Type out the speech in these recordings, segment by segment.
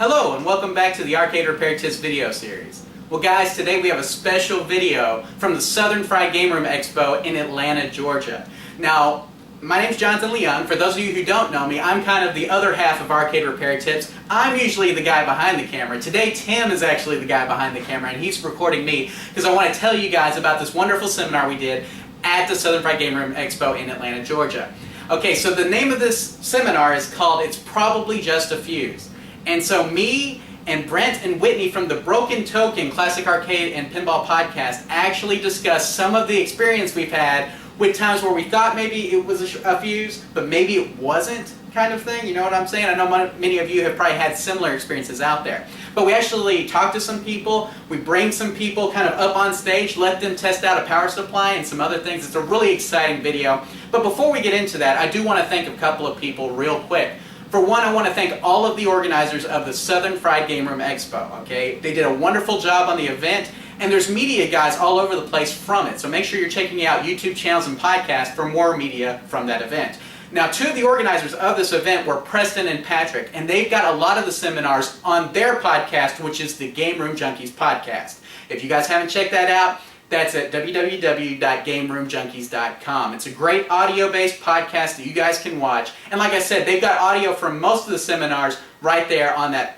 Hello and welcome back to the Arcade Repair Tips video series. Well guys, today we have a special video from the Southern Fried Game Room Expo in Atlanta, Georgia. Now, my name's Jonathan Leung. For those of you who don't know me, I'm kind of the other half of Arcade Repair Tips. I'm usually the guy behind the camera. Today, Tim is actually the guy behind the camera, and he's recording me because I want to tell you guys about this wonderful seminar we did at the Southern Fried Game Room Expo in Atlanta, Georgia. Okay, so the name of this seminar is called It's Probably Just a Fuse. And so me and Brent and Whitney from the Broken Token Classic Arcade and Pinball Podcast actually discussed some of the experience we've had with times where we thought maybe it was a fuse, but maybe it wasn't, kind of thing. You know what I'm saying? I know many of you have probably had similar experiences out there. But we actually talked to some people, we bring some people kind of up on stage, let them test out a power supply and some other things. It's a really exciting video. But before we get into that, I do want to thank a couple of people real quick. For one, I want to thank all of the organizers of the Southern Fried Game Room Expo. Okay, they did a wonderful job on the event, and there's media guys all over the place from it. So make sure you're checking out YouTube channels and podcasts for more media from that event. Now, two of the organizers of this event were Preston and Patrick, and they've got a lot of the seminars on their podcast, which is the Game Room Junkies podcast. If you guys haven't checked that out, that's at www.gameroomjunkies.com. It's a great audio-based podcast that you guys can watch. And like I said, they've got audio from most of the seminars right there on their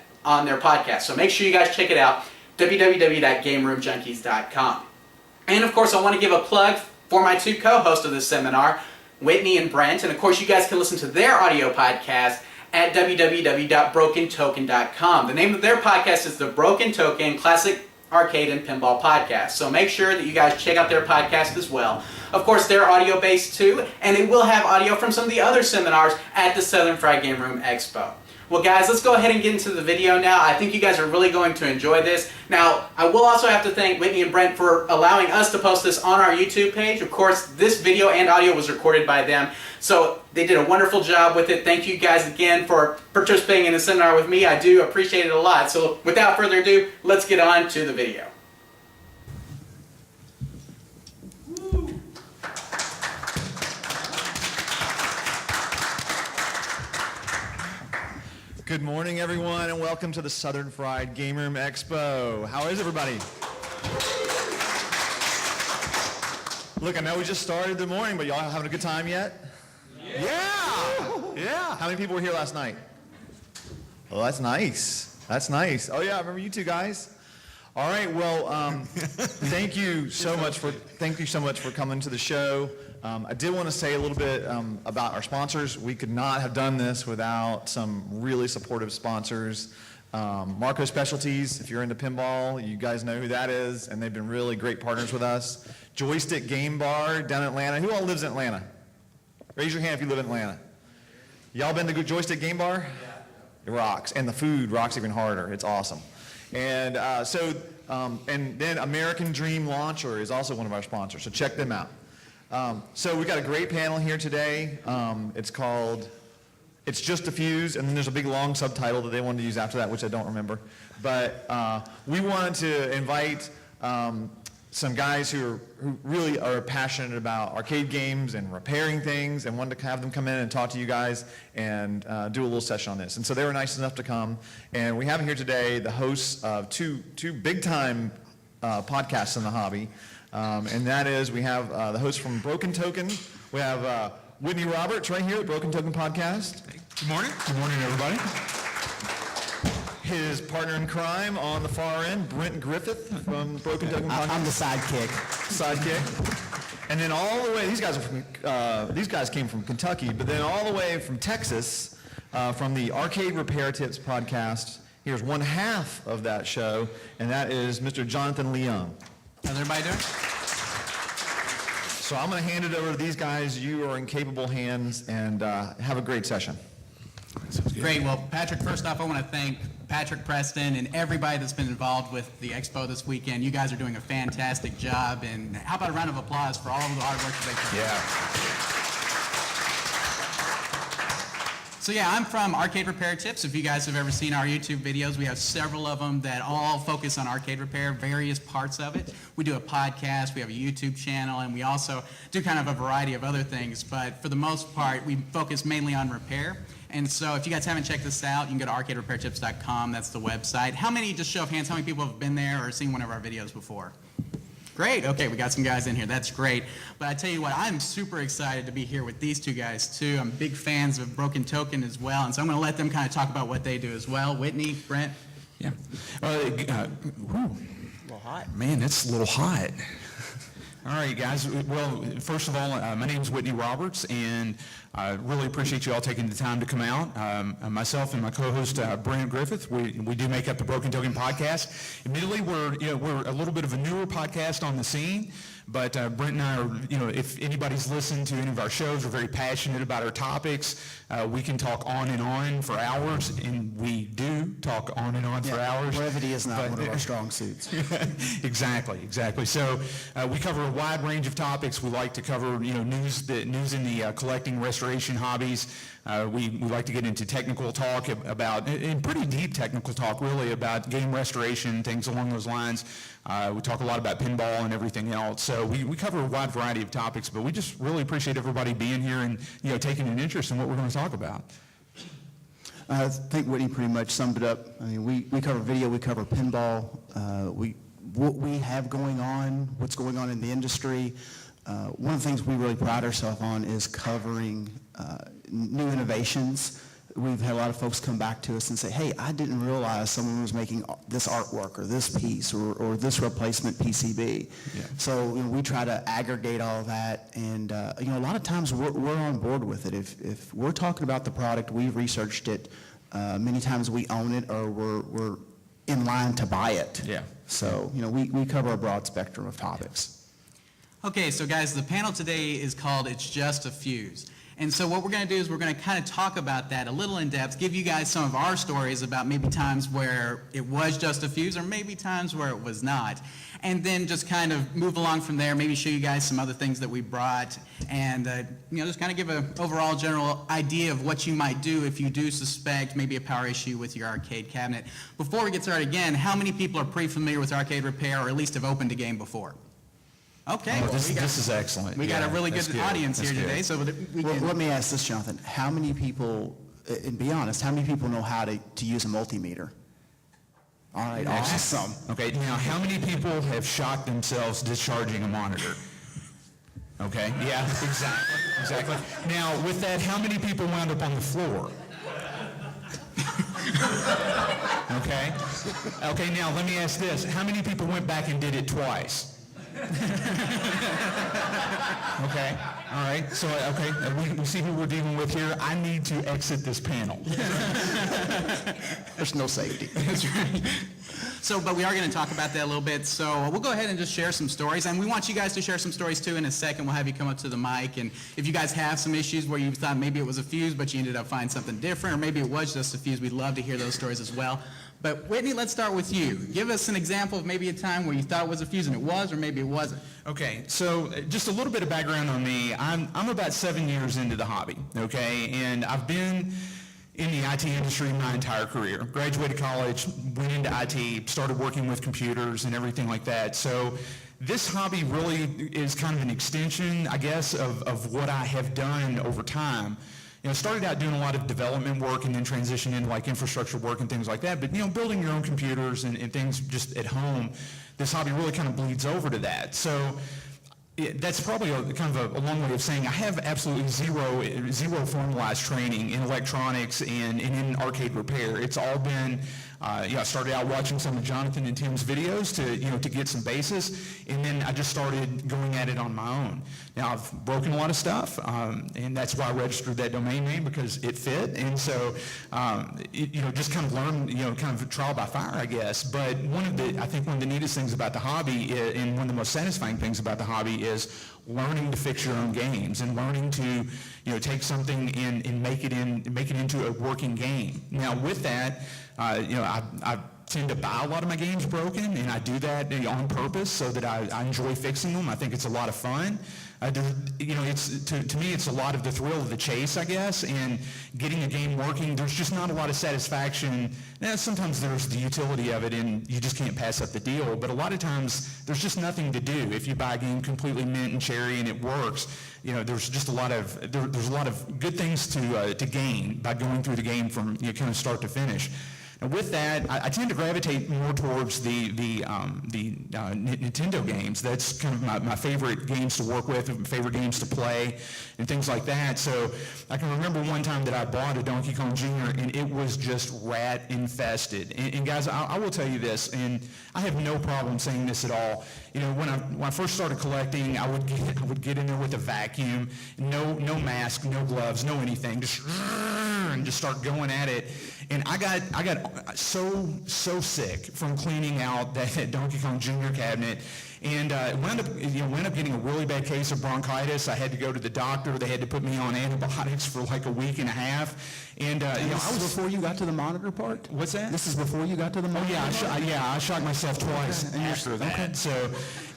podcast. So make sure you guys check it out, www.gameroomjunkies.com. And of course, I want to give a plug for my two co-hosts of this seminar, Whitney and Brent. And of course, you guys can listen to their audio podcast at www.brokentoken.com. The name of their podcast is the Broken Token Classic Arcade and Pinball Podcast. So make sure that you guys check out their podcast as well. Of course, they're audio-based too, and they will have audio from some of the other seminars at the Southern Fried Game Room Expo. Well guys, let's go ahead and get into the video now. I think you guys are really going to enjoy this. Now, I will also have to thank Whitney and Brent for allowing us to post this on our YouTube page. Of course, this video and audio was recorded by them, so they did a wonderful job with it. Thank you guys again for participating in the seminar with me. I do appreciate it a lot. So without further ado, let's get on to the video. Good morning, everyone, and welcome to the Southern Fried Game Room Expo. How is everybody? Look, I know we just started the morning, but y'all having a good time yet? Yeah! How many people were here last night? Oh, that's nice. That's nice. Oh yeah, I remember you two guys. All right, well, thank you so much for coming to the show. I did want to say a little bit about our sponsors. We could not have done this without some really supportive sponsors. Marco Specialties, if you're into pinball, you guys know who that is, and they've been really great partners with us. Joystick Game Bar down in Atlanta. Who all lives in Atlanta? Raise your hand if you live in Atlanta. Y'all been to Joystick Game Bar? Yeah. It rocks, and the food rocks even harder. It's awesome. And and then American Dream Launcher is also one of our sponsors, so check them out. So we've got a great panel here today. It's called It's Just a Fuse, and then there's a big long subtitle that they wanted to use after that, which I don't remember. But we wanted to invite some guys who really are passionate about arcade games and repairing things, and wanted to have them come in and talk to you guys and do a little session on this. And so they were nice enough to come. And we have here today the hosts of two big-time podcasts in the hobby. And that is, we have the host from Broken Token. We have Whitney Roberts right here at Broken Token Podcast. Hey, good morning. Good morning, everybody. His partner in crime on the far end, Brent Griffith from Broken Token Podcast. I'm the sidekick. And then all the way, these guys came from Kentucky, but then all the way from Texas, from the Arcade Repair Tips Podcast. Here's one half of that show, and that is Mr. Jonathan Leung. How's everybody doing? So I'm going to hand it over to these guys. You are in capable hands, and have a great session. Great. Well, Patrick, first off, I want to thank Patrick, Preston, and everybody that's been involved with the expo this weekend. You guys are doing a fantastic job, and how about a round of applause for all of the hard work that they've done? Yeah. So yeah, I'm from Arcade Repair Tips. If you guys have ever seen our YouTube videos, we have several of them that all focus on arcade repair, various parts of it. We do a podcast, we have a YouTube channel, and we also do kind of a variety of other things. But for the most part, we focus mainly on repair. And so if you guys haven't checked this out, you can go to arcaderepairtips.com. That's the website. How many, just show of hands, how many people have been there or seen one of our videos before? Great. Okay, we got some guys in here. That's great. But I tell you what, I'm super excited to be here with these two guys too. I'm big fans of Broken Token as well, and so I'm going to let them kind of talk about what they do as well. Whitney, Brent. Yeah. A little hot. Man, it's a little hot. All right, guys. Well, first of all, my name is Whitney Roberts, and I really appreciate you all taking the time to come out. Myself and my co-host Brent Griffith, we do make up the Broken Token podcast. Admittedly, we're a little bit of a newer podcast on the scene, but Brent and I are, if anybody's listened to any of our shows, we're very passionate about our topics. We can talk on and on for hours, and we do talk on and on for hours. Brevity is not one of our strong suits. Exactly. So we cover a wide range of topics. We like to cover, news in the collecting restoration hobbies. We like to get into technical talk about, and pretty deep technical talk really, about game restoration, things along those lines. We talk a lot about pinball and everything else. So we cover a wide variety of topics, but we just really appreciate everybody being here and taking an interest in what we're going to talk about. I think Whitney pretty much summed it up. I mean, we cover video, we cover pinball, what we have going on, what's going on in the industry. One of the things we really pride ourselves on is covering new innovations. We've had a lot of folks come back to us and say, hey, I didn't realize someone was making this artwork or this piece or this replacement PCB. Yeah. So we try to aggregate all of that, and a lot of times we're on board with it. If we're talking about the product, we've researched it, many times we own it or we're in line to buy it. Yeah. So we cover a broad spectrum of topics. Okay, so guys, the panel today is called It's Just a Fuse. And so what we're going to do is we're going to kind of talk about that a little in depth, give you guys some of our stories about maybe times where it was just a fuse or maybe times where it was not. And then just kind of move along from there, maybe show you guys some other things that we brought and just kind of give an overall general idea of what you might do if you do suspect maybe a power issue with your arcade cabinet. Before we get started again, how many people are pretty familiar with arcade repair or at least have opened a game before? Okay. Oh, this is excellent. We got a really good audience here That's today, good. so we Well, can... let me ask this, Jonathan. How many people, and be honest, how many people know how to use a multimeter? All right, awesome. Okay, now how many people have shocked themselves discharging a monitor? Okay, yeah, exactly. Now, with that, how many people wound up on the floor? Okay, now let me ask this. How many people went back and did it twice? Okay, all right, so, we see who we're dealing with here. I need to exit this panel. There's no safety. That's right. So, but we are going to talk about that a little bit. So we'll go ahead and just share some stories. And we want you guys to share some stories too in a second. We'll have you come up to the mic. And if you guys have some issues where you thought maybe it was a fuse, but you ended up finding something different, or maybe it was just a fuse, we'd love to hear those stories as well. But Whitney, let's start with you. Give us an example of maybe a time where you thought it was a fuse and it was, or maybe it wasn't. Okay, so just a little bit of background on me. I'm about 7 years into the hobby, okay? And I've been in the IT industry my entire career. Graduated college, went into IT, started working with computers and everything like that. So this hobby really is kind of an extension, I guess, of what I have done over time. Started out doing a lot of development work and then transitioned into like infrastructure work and things like that. But, building your own computers and things just at home, this hobby really kind of bleeds over to that. So that's probably kind of a long way of saying I have absolutely zero formalized training in electronics and in arcade repair. It's all been, I started out watching some of Jonathan and Tim's videos to get some basis, and then I just started going at it on my own. Now I've broken a lot of stuff, and that's why I registered that domain name, because it fit, and so just kind of learn, kind of trial by fire, I guess. But I think one of the neatest things about the hobby, and one of the most satisfying things about the hobby, is learning to fix your own games and learning to take something and make it into a working game. Now with that, I tend to buy a lot of my games broken, and I do that on purpose so that I enjoy fixing them. I think it's a lot of fun. To me, it's a lot of the thrill of the chase, I guess, and getting a game working. There's just not a lot of satisfaction. Now, sometimes there's the utility of it, and you just can't pass up the deal. But a lot of times, there's just nothing to do. If you buy a game completely mint and cherry and it works, there's just a lot of there's a lot of good things to gain by going through the game from kind of start to finish. And with that, I tend to gravitate more towards the Nintendo games. That's kind of my favorite games to work with, favorite games to play, and things like that. So I can remember one time that I bought a Donkey Kong Jr. and it was just rat infested. And guys, I will tell you this, and I have no problem saying this at all. When I first started collecting, I would get in there with a vacuum, no mask, no gloves, no anything, and just start going at it. And I got so sick from cleaning out that Donkey Kong Jr. cabinet, and wound up getting a really bad case of bronchitis. I had to go to the doctor. They had to put me on antibiotics for like a week and a half. And This is before you got to the monitor part? What's that? This is before you got to the monitor part? I shot myself twice after that. Okay. So,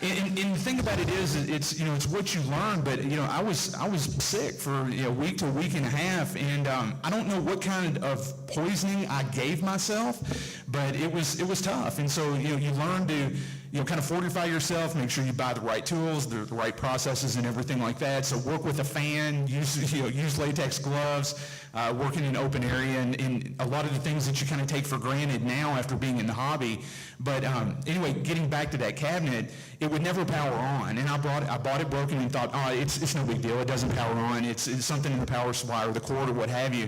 and the thing about it is, it's what you learn. But I was sick for a week to a week and a half, and I don't know what kind of poisoning I gave myself, but it was tough. And so you learn to kind of fortify yourself, make sure you buy the right tools, the right processes, and everything like that. So work with a fan, use latex gloves, work in an open area, and a lot of the things that you kind of take for granted now after being in the hobby. But anyway, getting back to that cabinet, it would never power on, and I bought it broken and thought, it's no big deal. It doesn't power on. It's something in the power supply or the cord or what have you.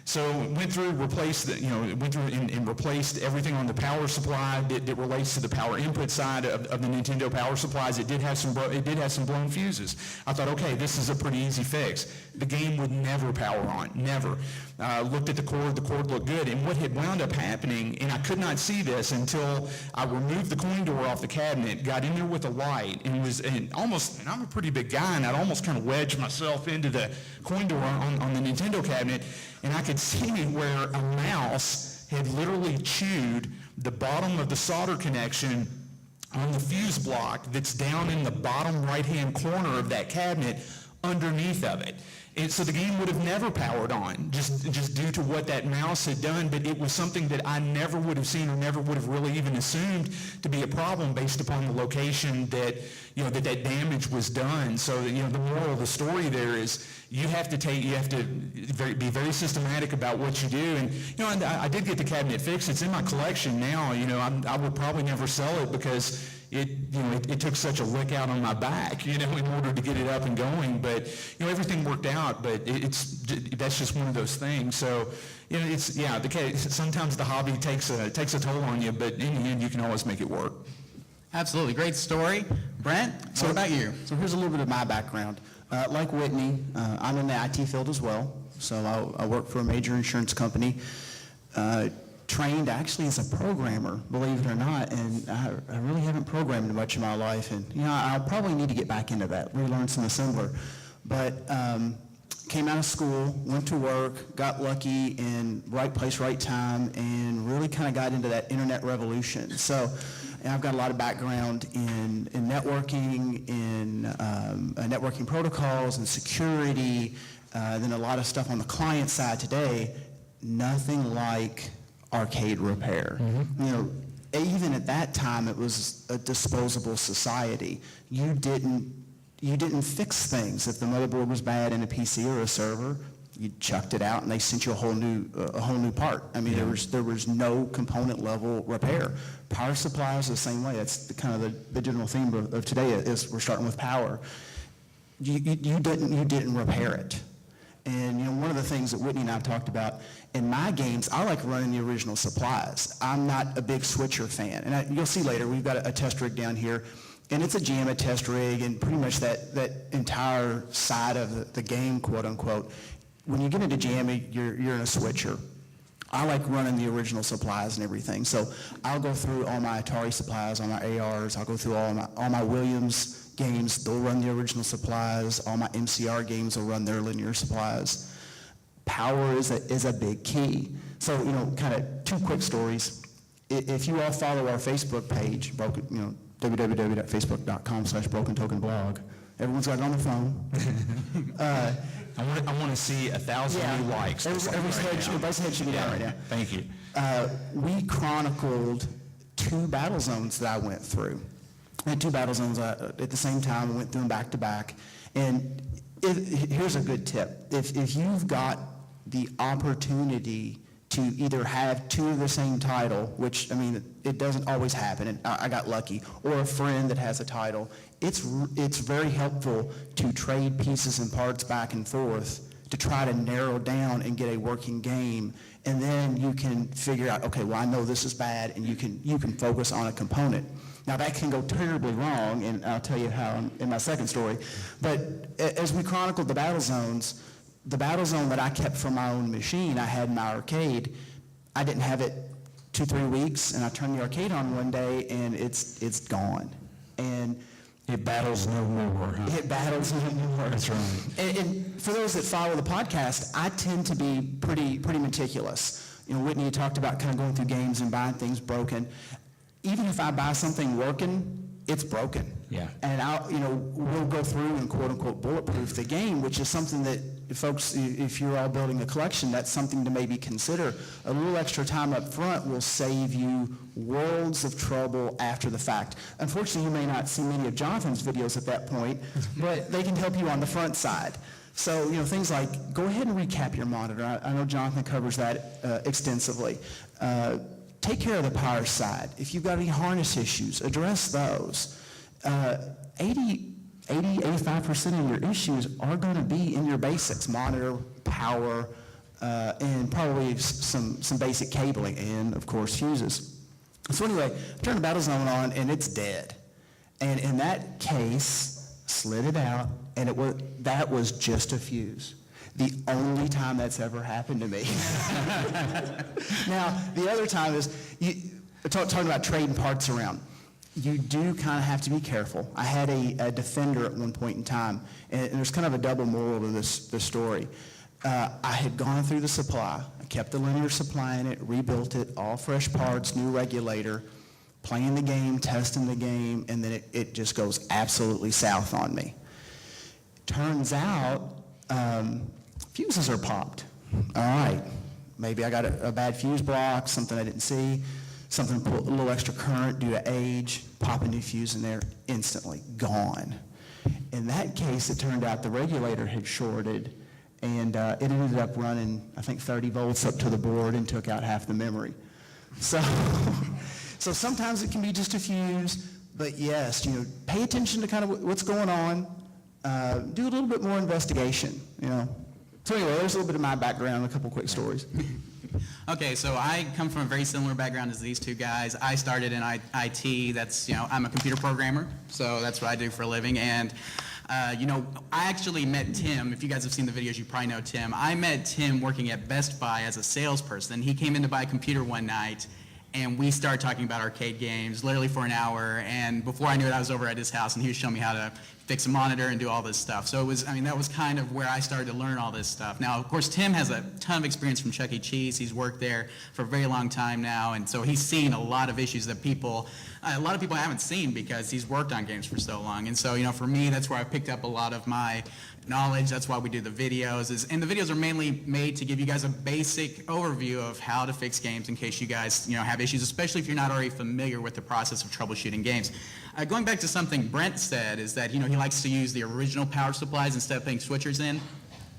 So went through, replaced and replaced everything on the power supply that relates to the power input side of the Nintendo power supplies. It did have some blown fuses. I thought, okay, this is a pretty easy fix. The game would never power on, never. Looked at the cord looked good, and what had wound up happening, and I could not see this until I removed the coin door off the cabinet, got in there with a light, and I'm a pretty big guy, and I'd almost kind of wedged myself into the coin door on the Nintendo cabinet, and I could see where a mouse had literally chewed the bottom of the solder connection on the fuse block that's down in the bottom right-hand corner of that cabinet underneath of it. And so the game would have never powered on, just due to what that mouse had done, but it was something that I never would have seen or never would have really even assumed to be a problem based upon the location that that damage was done. So the moral of the story there is you have to be very systematic about what you do. And I did get the cabinet fixed. It's in my collection now. I would probably never sell it because it took such a lick out on my back, in order to get it up and going. But everything worked out. But that's just one of those things. So sometimes the hobby takes a toll on you, but in the end you can always make it work. Absolutely. Great story. Brent, what about you? So here's a little bit of my background. Like Whitney, I'm in the IT field as well. So I work for a major insurance company. Trained actually as a programmer, believe it or not, and I really haven't programmed much in my life, and I'll probably need to get back into that, relearn some assembler. But came out of school, went to work, got lucky in right place, right time, and really kind of got into that internet revolution. So I've got a lot of background in networking, in networking protocols and security, then a lot of stuff on the client side today. Nothing like arcade repair. Mm-hmm. Even at that time, it was a disposable society. You didn't fix things. If the motherboard was bad in a PC or a server, you chucked it out and they sent you a whole new part. I mean, there was no component level repair. Power supplies the same way. That's the general theme of today is we're starting with power. You didn't repair it. And one of the things that Whitney and I talked about, in my games, I like running the original supplies. I'm not a big switcher fan. And you'll see later, we've got a test rig down here, and it's a JAMA test rig, and pretty much that entire side of the game, quote unquote. When you get into JAMA, you're in a switcher. I like running the original supplies and everything. So I'll go through all my Atari supplies, all my ARs, I'll go through all my Williams games, they'll run the original supplies. All my MCR games will run their linear supplies. Power is a big key. So, kind of two quick stories. If you all follow our Facebook page, www.facebook.com/brokentokenblog, Everyone's got it on their phone. I want to see 1,000 new likes. Everybody's head should be down right now. Thank you. We chronicled 2 battle zones that I went through. I had 2 battle zones at the same time. I went through them back to back. And here's a good tip. If you've got the opportunity to either have 2 of the same title, which, I mean, it doesn't always happen, and I got lucky, or a friend that has a title, it's very helpful to trade pieces and parts back and forth to try to narrow down and get a working game, and then you can figure out, okay, well, I know this is bad, and you can focus on a component. Now, that can go terribly wrong, and I'll tell you how in my second story, but as we chronicled the battle zones, the battle zone that I kept from my own machine, I had in my arcade, I didn't have it 2-3 weeks, and I turned the arcade on one day, and it's gone. And it battles no more, huh? It battles no more. That's right. And for those that follow the podcast, I tend to be pretty meticulous. You know, Whitney had talked about kind of going through games and buying things broken. Even if I buy something working, it's broken. Yeah. And we'll go through and quote unquote bulletproof the game, which is something that folks, if you're all building a collection, that's something to maybe consider. A little extra time up front will save you worlds of trouble after the fact. Unfortunately, you may not see many of Jonathan's videos at that point, but they can help you on the front side. So, things like, go ahead and recap your monitor. I know Jonathan covers that extensively. Take care of the power side. If you've got any harness issues, address those. 85% of your issues are going to be in your basics, monitor, power, and probably some basic cabling, and of course fuses. So anyway, turn the battle zone on and it's dead. And in that case, slid it out, and that was just a fuse. The only time that's ever happened to me. Now, the other time is, talking about trading parts around. You do kind of have to be careful. I had a Defender at one point in time, and there's kind of a double moral to this story. I had gone through the supply. I kept the linear supply in it, rebuilt it, all fresh parts, new regulator, playing the game, testing the game, and then it just goes absolutely south on me. Turns out, fuses are popped. All right, maybe I got a bad fuse block, something I didn't see, something pulled a little extra current due to age, pop a new fuse in there, instantly gone. In that case, it turned out the regulator had shorted, and it ended up running, I think, 30 volts up to the board and took out half the memory. So sometimes it can be just a fuse, but yes, pay attention to kind of what's going on. Do a little bit more investigation, So anyway, there's a little bit of my background, a couple quick stories. Okay, so I come from a very similar background as these two guys. I started in IT. That's, I'm a computer programmer, so that's what I do for a living. And, I actually met Tim. If you guys have seen the videos, you probably know Tim. I met Tim working at Best Buy as a salesperson. He came in to buy a computer one night, and we started talking about arcade games literally for an hour. And before I knew it, I was over at his house, and he was showing me how to fix a monitor and do all this stuff. So that was kind of where I started to learn all this stuff. Now, of course, Tim has a ton of experience from Chuck E. Cheese. He's worked there for a very long time now, and so he's seen a lot of issues that a lot of people haven't seen because he's worked on games for so long. And so, for me, that's where I picked up a lot of my knowledge. That's why we do the videos. And the videos are mainly made to give you guys a basic overview of how to fix games in case you guys, have issues, especially if you're not already familiar with the process of troubleshooting games. Going back to something Brent said is that, he likes to use the original power supplies instead of putting switchers in.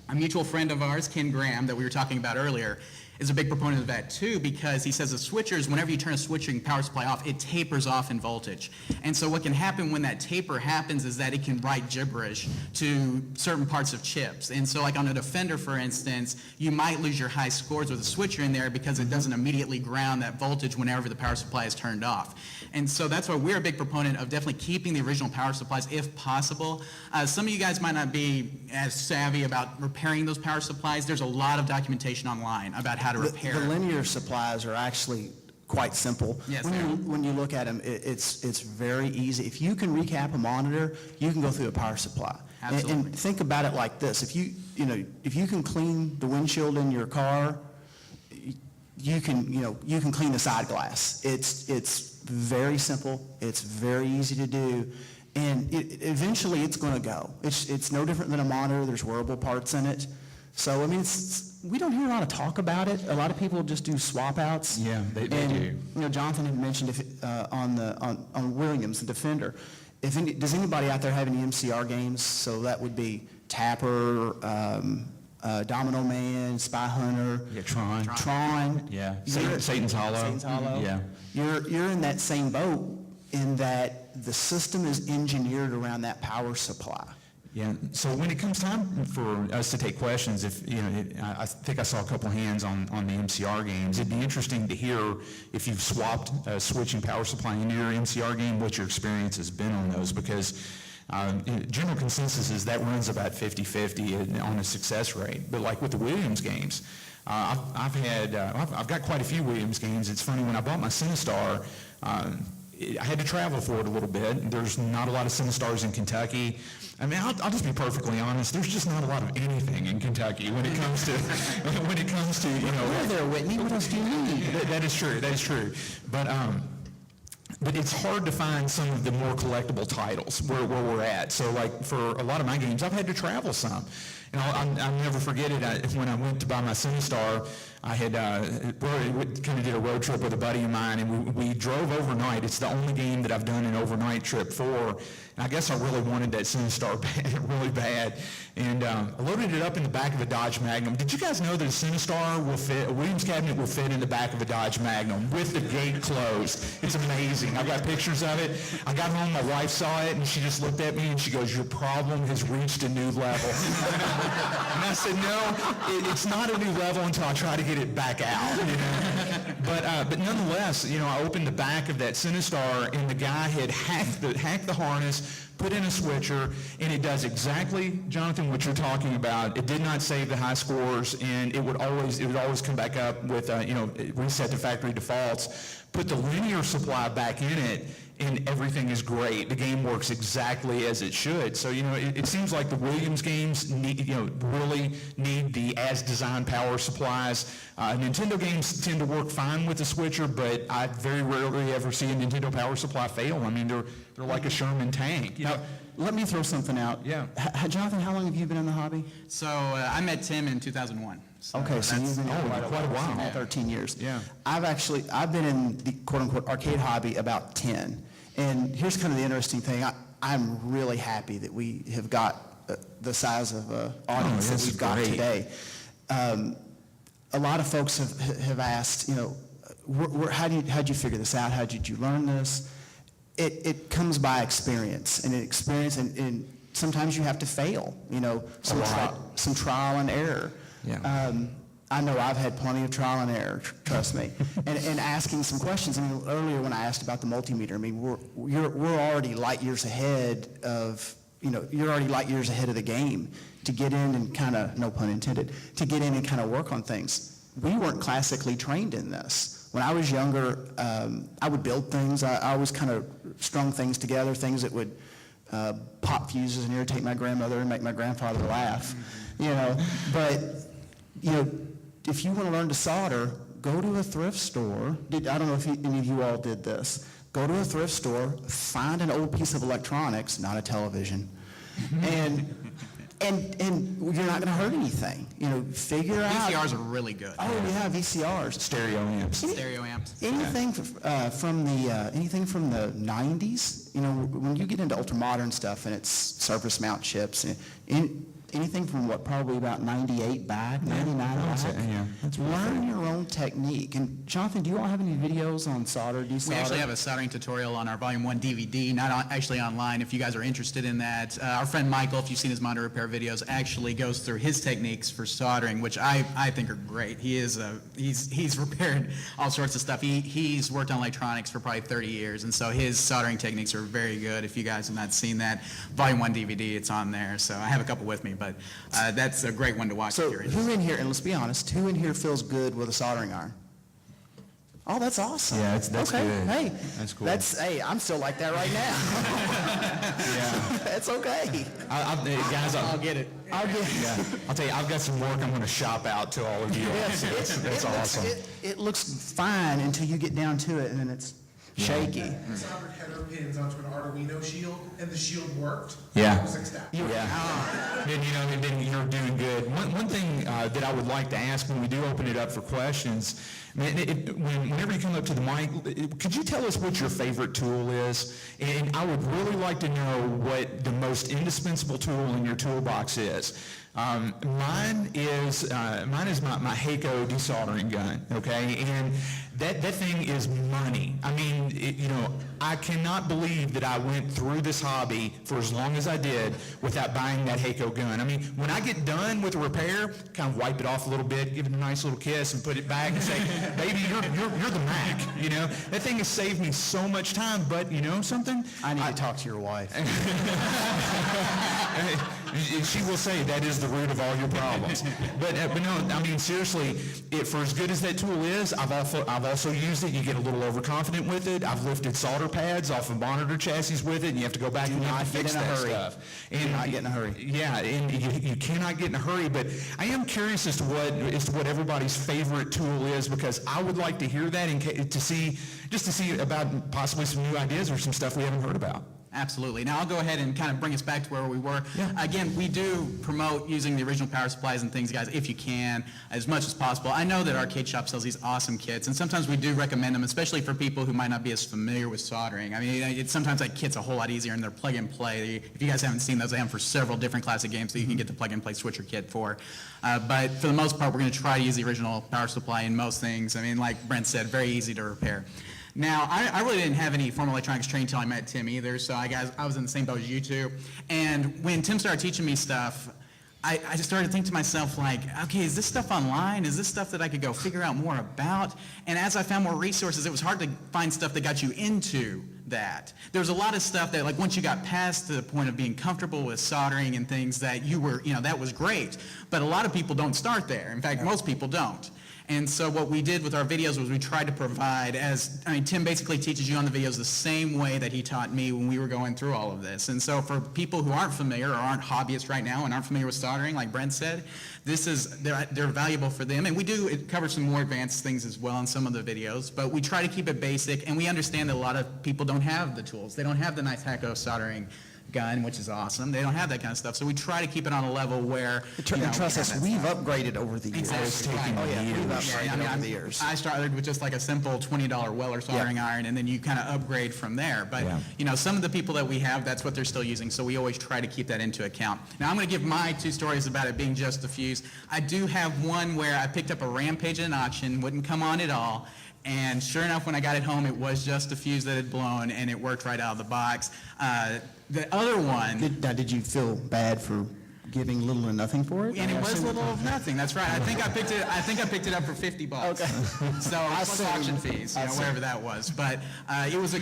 A mutual friend of ours, Ken Graham, that we were talking about earlier, is a big proponent of that too, because he says the switchers, whenever you turn a switching power supply off, it tapers off in voltage. And so what can happen when that taper happens is that it can write gibberish to certain parts of chips. And so like on a Defender, for instance, you might lose your high scores with a switcher in there because it doesn't immediately ground that voltage whenever the power supply is turned off. And so that's why we're a big proponent of definitely keeping the original power supplies if possible. Some of you guys might not be as savvy about repairing those power supplies. There's a lot of documentation online about how to repair. The linear supplies are actually quite simple. Yes, when you look at them, it's very easy. If you can recap a monitor, you can go through a power supply. Absolutely. And think about it like this: if you can clean the windshield in your car, you can clean the side glass. It's very simple. It's very easy to do. And eventually it's going to go. It's no different than a monitor. There's wearable parts in it. So, I mean, we don't hear a lot of talk about it. A lot of people just do swap outs. Yeah, they do. You know, Jonathan had mentioned on Williams, the Defender. Does anybody out there have any MCR games? So that would be Tapper, Domino Man, Spy Hunter. Yeah, Tron. Tron. Yeah, Satan's Hollow. Satan's Hollow. Yeah. You're in that same boat in that the system is engineered around that power supply. Yeah, so when it comes time for us to take questions, if you know, I think I saw a couple hands on the MCR games. It'd be interesting to hear if you've swapped a switching power supply into your MCR game, what your experience has been on those, because general consensus is that runs about 50-50 on a success rate. But like with the Williams games, I've got quite a few Williams games. It's funny, when I bought my Cinestar, I had to travel for it a little bit. There's not a lot of Cinestars in Kentucky. I mean, I'll just be perfectly honest. There's just not a lot of anything in Kentucky when it comes to you know. Where there, Whitney? What else do you need? That is true. That is true. But it's hard to find some of the more collectible titles where we're at. So like for a lot of my games, I've had to travel some. And I'll never forget it. When I went to buy my Cinestar, I had kind of did a road trip with a buddy of mine, and we drove overnight. It's the only game that I've done an overnight trip for. And I guess I really wanted that Cinestar really bad. And I loaded it up in the back of a Dodge Magnum. Did you guys know that a Cinestar will fit, a Williams cabinet will fit in the back of a Dodge Magnum with the gate closed? It's amazing. I've got pictures of it. I got home, my wife saw it, and she just looked at me and she goes, "Your problem has reached a new level." And I said, "No, it's not a new level until I try to get it back out." You know? But nonetheless, you know, I opened the back of that Cinestar, and the guy had hacked the harness, put in a switcher, and it does exactly, Jonathan, what you're talking about. It did not save the high scores, and it would always come back up with reset to factory defaults. Put the linear supply back in it, and everything is great. The game works exactly as it should. So, you know, it seems like the Williams games really need the as-designed power supplies. Nintendo games tend to work fine with the switcher, but I very rarely ever see a Nintendo power supply fail. I mean, they're like a Sherman tank. Now, let me throw something out. Yeah. Jonathan, how long have you been in the hobby? So I met Tim in 2001. So Okay, so you've been in quite a while. 13 years. Yeah. I've been in the quote-unquote arcade hobby about 10. And here's kind of the interesting thing. I'm really happy that we have got the size of audience that we've got today. A lot of folks have asked, you know, how'd you figure this out? How did you learn this? It comes by experience, and sometimes you have to fail, you know, some trial and error. Yeah. I know I've had plenty of trial and error, trust me, and asking some questions. I mean, earlier when I asked about the multimeter, I mean, we're already light years ahead of, you know, you're already light years ahead of the game to get in and kind of, no pun intended, to get in and kind of work on things. We weren't classically trained in this. When I was younger, I would build things. I always kind of strung things together, things that would pop fuses and irritate my grandmother and make my grandfather laugh, you know. But, you know, if you want to learn to solder, go to a thrift store. I don't know if any of you all did this. Go to a thrift store, find an old piece of electronics, not a television, and you're not going to hurt anything. You know, figure out. VCRs are really good. Oh yeah, VCRs. Stereo amps. Stereo amps. Anything from the 90s. You know, when you get into ultra-modern stuff and it's surface mount chips, anything from probably about 98 back, 99 back. Yeah, that's Learn your own technique. And Jonathan, do you all have any videos on solder, desolder? We actually have a soldering tutorial on our Volume 1 DVD, actually online, if you guys are interested in that. Our friend Michael, if you've seen his monitor repair videos, actually goes through his techniques for soldering, which I think are great. He's repaired all sorts of stuff. He's worked on electronics for probably 30 years, and so his soldering techniques are very good. If you guys have not seen that Volume 1 DVD, it's on there. So I have a couple with me, but that's a great one to watch. So if you're interested. who in here, and let's be honest, who in here feels good with a soldering iron? Oh, that's awesome. Yeah, that's okay. good. Hey, That's cool. Hey, I'm still like that right now. Yeah. That's okay. Guys, I'll get it. I'll get yeah. I'll tell you, I've got some work I'm going to shop out to all of you. That's awesome. It looks fine until you get down to it, and then it's shaky. I soldered header pins onto an Arduino shield, and the shield worked. Yeah. I was ecstatic. Yeah. Then you're doing good. One thing that I would like to ask when we do open it up for questions, whenever you come up to the mic, could you tell us what your favorite tool is? And I would really like to know what the most indispensable tool in your toolbox is. Mine is my Heiko desoldering gun, okay? And that thing is money. I mean, I cannot believe that I went through this hobby for as long as I did without buying that Heiko gun. I mean, when I get done with a repair, kind of wipe it off a little bit, give it a nice little kiss, and put it back and say, baby, you're the Mac, That thing has saved me so much time, but you know something? I need to talk to your wife. She will say that is the root of all your problems. But no, I mean, seriously, for as good as that tool is, I've also used it. You get a little overconfident with it. I've lifted solder pads off of monitor chassis with it, and you have to go back and you have to fix that stuff. Do not get in a hurry. Yeah, and you cannot get in a hurry. But I am curious as to what everybody's favorite tool is, because I would like to hear that to see about possibly some new ideas or some stuff we haven't heard about. Absolutely. Now I'll go ahead and kind of bring us back to where we were. Yeah. Again, we do promote using the original power supplies and things, guys, if you can, as much as possible. I know that Arcade Shop sells these awesome kits, and sometimes we do recommend them, especially for people who might not be as familiar with soldering. I mean, sometimes that kit's a whole lot easier, and they're plug and play. If you guys haven't seen those, they have them for several different classic games that you can get the plug and play switcher kit for. But for the most part, we're going to try to use the original power supply in most things. I mean, like Brent said, very easy to repair. Now, I really didn't have any formal electronics training until I met Tim either, so I was in the same boat as you two. And when Tim started teaching me stuff, I just started to think to myself, like, okay, is this stuff online? Is this stuff that I could go figure out more about? And as I found more resources, it was hard to find stuff that got you into that. There was a lot of stuff that, like, once you got past the point of being comfortable with soldering and things, that you were, that was great. But a lot of people don't start there. In fact, most people don't. And so what we did with our videos was we tried to provide, Tim basically teaches you on the videos the same way that he taught me when we were going through all of this. And so for people who aren't familiar or aren't hobbyists right now and aren't familiar with soldering, like Brent said, they're valuable for them. And it covers some more advanced things as well in some of the videos, but we try to keep it basic, and we understand that a lot of people don't have the tools. They don't have the nice Heiko soldering gun, which is awesome. They don't have that kind of stuff, so we try to keep it on a level where Trust us, we've upgraded over the years. Exactly. We've upgraded over the years. I started with just like a simple $20 Weller soldering iron, and then you kind of upgrade from there. But some of the people that we have, that's what they're still using, so we always try to keep that into account. Now I'm going to give my two stories about it being just a fuse. I do have one where I picked up a Rampage at an auction, wouldn't come on at all. And sure enough, when I got it home, it was just a fuse that had blown, and it worked right out of the box. The other one... Did you feel bad for giving little or nothing for it? And it was little of nothing. That's right. I think I picked it up for $50. Okay. So plus auction fees, wherever that was. But it was.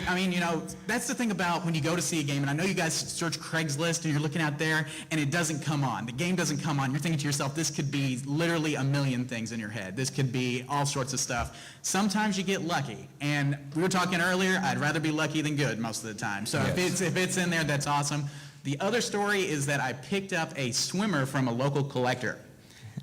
That's the thing about when you go to see a game. And I know you guys search Craigslist and you're looking out there, and it doesn't come on. The game doesn't come on. You're thinking to yourself, this could be literally a million things in your head. This could be all sorts of stuff. Sometimes you get lucky, and we were talking earlier. I'd rather be lucky than good most of the time. So if it's in there, that's awesome. The other story is that I picked up a swimmer from a local collector.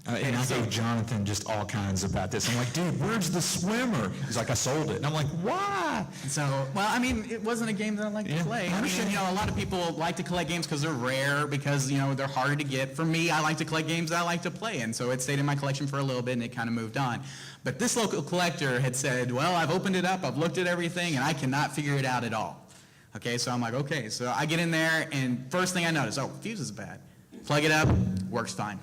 And I gave Jonathan just all kinds about this. I'm like, dude, where's the swimmer? He's like, I sold it. And I'm like, why? So, it wasn't a game that I like to play. A lot of people like to collect games because they're rare, because, they're harder to get. For me, I like to collect games that I like to play, and so it stayed in my collection for a little bit, and it kind of moved on. But this local collector had said, well, I've opened it up, I've looked at everything, and I cannot figure it out at all. Okay, so I'm like, okay. So I get in there, and first thing I notice, fuse is bad. Plug it up, works fine.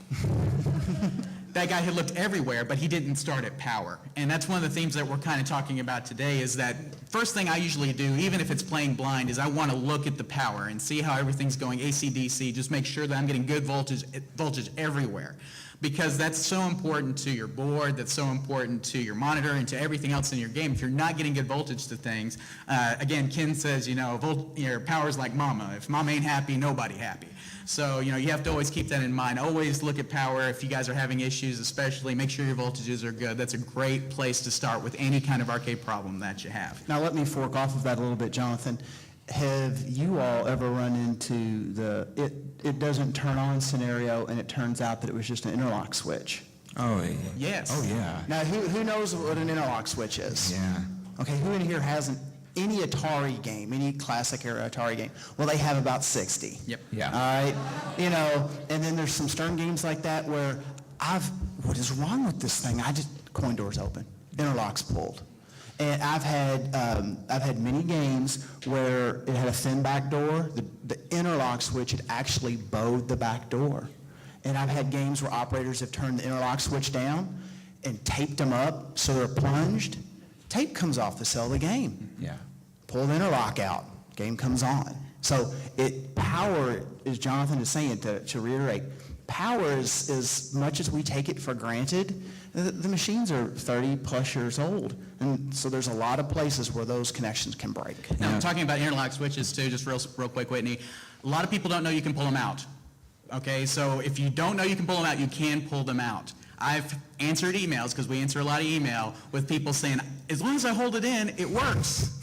That guy had looked everywhere, but he didn't start at power. And that's one of the themes that we're kind of talking about today, is that first thing I usually do, even if it's playing blind, is I want to look at the power and see how everything's going, AC, DC, just make sure that I'm getting good voltage everywhere. Because that's so important to your board, that's so important to your monitor and to everything else in your game. If you're not getting good voltage to things, again, Ken says, your power's like mama. If mama ain't happy, nobody happy. So, you have to always keep that in mind. Always look at power. If you guys are having issues, especially, make sure your voltages are good. That's a great place to start with any kind of arcade problem that you have. Now, let me fork off of that a little bit, Jonathan. Have you all ever run into the it doesn't turn on scenario, and it turns out that it was just an interlock switch? Oh, yeah. Yes. Oh, yeah. Now, who knows what an interlock switch is? Yeah. Okay, who in here hasn't any Atari game, any classic era Atari game, well, they have about 60. Yep. Yeah. All right, and then there's some Stern games like that where what is wrong with this thing? Coin doors open, interlocks pulled. And I've had many games where it had a thin back door. The interlock switch had actually bowed the back door. And I've had games where operators have turned the interlock switch down and taped them up so they're plunged. Tape comes off the cell of the game. Yeah. Pull the interlock out, game comes on. So power, as Jonathan is saying, to reiterate, power is, as much as we take it for granted, the machines are 30 plus years old. And so there's a lot of places where those connections can break. Now, talking about interlock switches too, just real quick, Whitney, a lot of people don't know you can pull them out. Okay, so if you don't know you can pull them out, you can pull them out. I've answered emails, because we answer a lot of email, with people saying, as long as I hold it in, it works.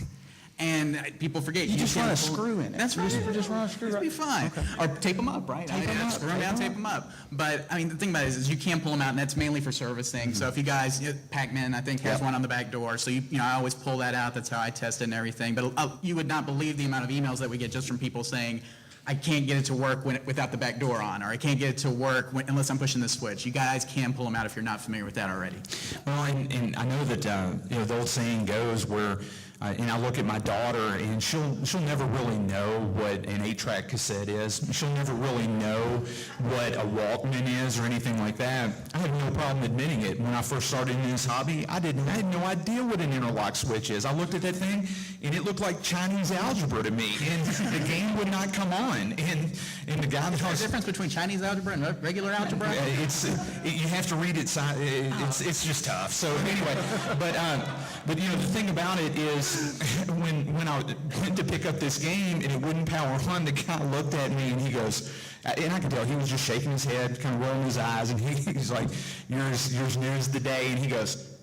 And people forget. You just can run a pull- screw in it. That's right. Just run a screw. It'll be fine. Or tape them up, right? Screw them down, tape them up. But, I mean, the thing about it is you can pull them out, and that's mainly for servicing. So if you guys, Pac-Man, I think, has one on the back door. So, I always pull that out. That's how I test it and everything. But you would not believe the amount of emails that we get just from people saying, I can't get it to work without the back door on, or I can't get it to work unless I'm pushing the switch. You guys can pull them out if you're not familiar with that already. Well, and I know that the old saying goes where, and I look at my daughter, and she'll never really know what an 8-track cassette is. She'll never really know what a Walkman is or anything like that. I have no problem admitting it. When I first started in this hobby, I had no idea what an interlock switch is. I looked at that thing, and it looked like Chinese algebra to me, and the game would not come on. And the guy that Is there a was difference between Chinese algebra and regular algebra? you have to read it. It's just tough. So anyway, but the thing about it is when I went to pick up this game and it wouldn't power on, the guy looked at me and he goes, and I could tell he was just shaking his head, kind of rolling his eyes, and he's like, "Yours new as the day," and he goes,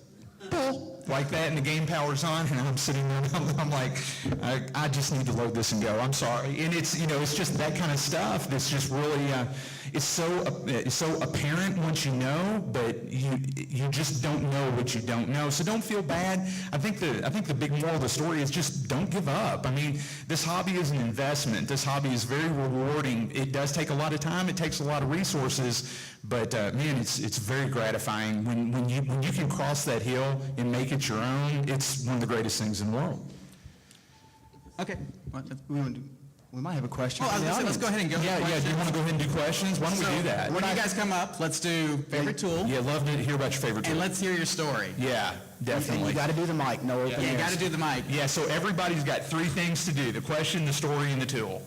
"Pull." Like that, and the game powers on, and I'm sitting there, and I'm like, I just need to load this and go. I'm sorry, and it's it's just that kind of stuff that's just really it's so apparent once you know, but you just don't know what you don't know. So don't feel bad. I think the big moral of the story is just don't give up. I mean, this hobby is an investment. This hobby is very rewarding. It does take a lot of time. It takes a lot of resources, but man, it's very gratifying when you can cross that hill and make it your own. It's one of the greatest things in the world. Okay. We might have a question. Well, from the let's go ahead and go. Yeah. Do you want to go ahead and do questions? Why don't we do that? When you guys come up, let's do favorite tool, Yeah, love to hear about your favorite tool. and let's hear your story. Yeah, And definitely. you got to do the mic, no open Yeah, you ears. got to do the mic. Yeah, so everybody's got 3 things to do: the question, the story, and the tool.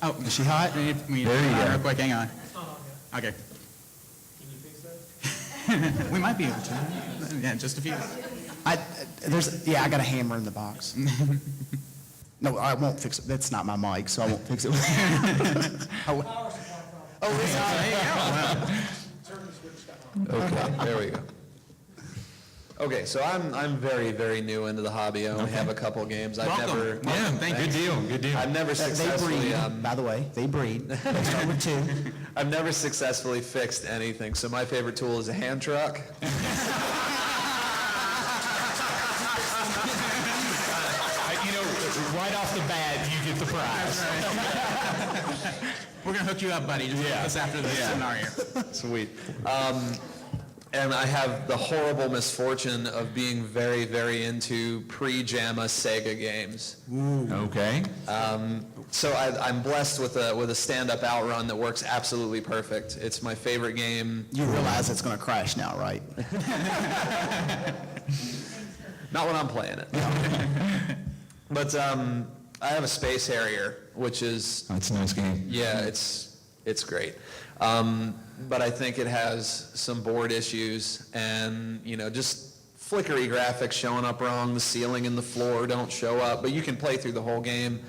Oh, is she hot? We need There you to go. real quick. Hang on. It's not on yet. Okay. Can you fix that? We might be able to. Yeah, just a few. I got a hammer in the box. No, I won't fix it. That's not my mic, so I won't fix it. Power supply problem. Turn the switch down. Okay, there we go. Okay, so I'm very, very new into the hobby. I only have a couple games. Welcome. Yeah, Thank you. Good deal. I've never They successfully, breed, by the way, they breed. They start with 2. I've never successfully fixed anything. So my favorite tool is a hand truck. Right off the bat, you get the prize. We're gonna hook you up, buddy. Just Yeah. us after the scenario. Sweet. And I have the horrible misfortune of being very, very into pre-JAMA Sega games. Okay. So I'm blessed with a stand-up outrun that works absolutely perfect. It's my favorite game. You realize it's going to crash now, right? Not when I'm playing it. But I have a Space Harrier, which is, That's a nice game. yeah, it's great. But I think it has some board issues and, just flickery graphics showing up wrong. The ceiling and the floor don't show up, but you can play through the whole game.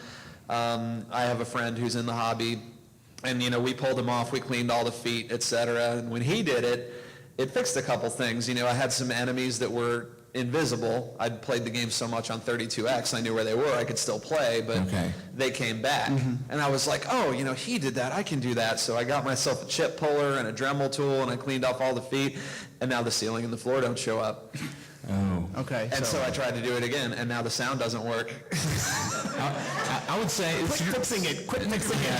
I have a friend who's in the hobby, and, we pulled him off. We cleaned all the feet, etc. And when he did it, it fixed a couple things. I had some enemies that were invisible. I'd played the game so much on 32X, I knew where they were. I could still play, but Okay. they came back. And I was like, oh, he did that. I can do that. So I got myself a chip puller and a Dremel tool, and I cleaned off all the feet, and now the ceiling and the floor don't show up. Oh. Okay, And so I tried to do it again, and now the sound doesn't work. I would say... Quit fixing it, quit fixing it.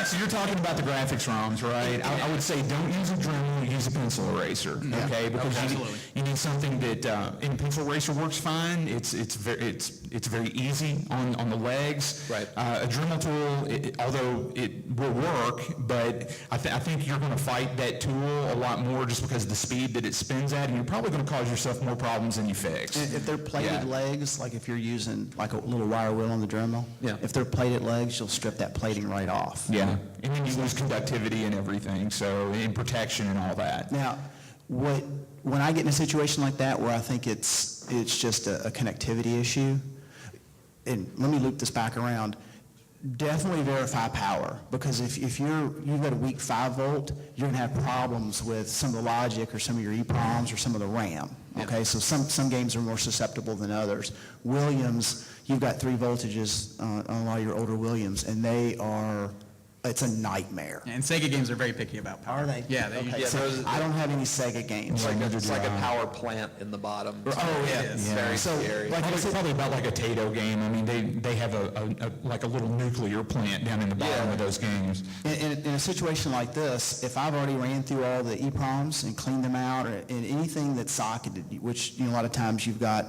So you're talking about the graphics ROMs, right? I would say don't use a Dremel, use a pencil eraser, okay? Because you need something that, and a pencil eraser works fine. It's very easy on the legs. Right. A Dremel tool, although it will work, but I think you're going to fight that tool a lot more just because of the speed that it spins at, and you're probably going to cause yourself more problems than you fix. If they're plated legs, like if you're using like a little wire wheel on the Dremel, Yeah. if they're plated legs, you'll strip that plating right off. Yeah, and then you lose conductivity and everything, so, and protection and all that. Now, when I get in a situation like that where I think it's just a connectivity issue, and let me loop this back around, definitely verify power, because if you've got a weak 5 volt, you're gonna have problems with some of the logic or some of your EEPROMs or some of the RAM. Okay, so some games are more susceptible than others. Williams, you've got 3 voltages on a lot of your older Williams, and it's a nightmare. And Sega games are very picky about power. Are they? Yeah, they Okay, Yeah, so those- I don't have any Sega games. It's like a power plant in the bottom. Oh, yeah. It's very So, scary. like I said, Probably about like a Tato game. I mean, they have like a little nuclear plant down in the bottom of those games. in a situation like this, if I've already ran through all the EEPROMs and cleaned them out, or in anything that's socketed, which, a lot of times you've got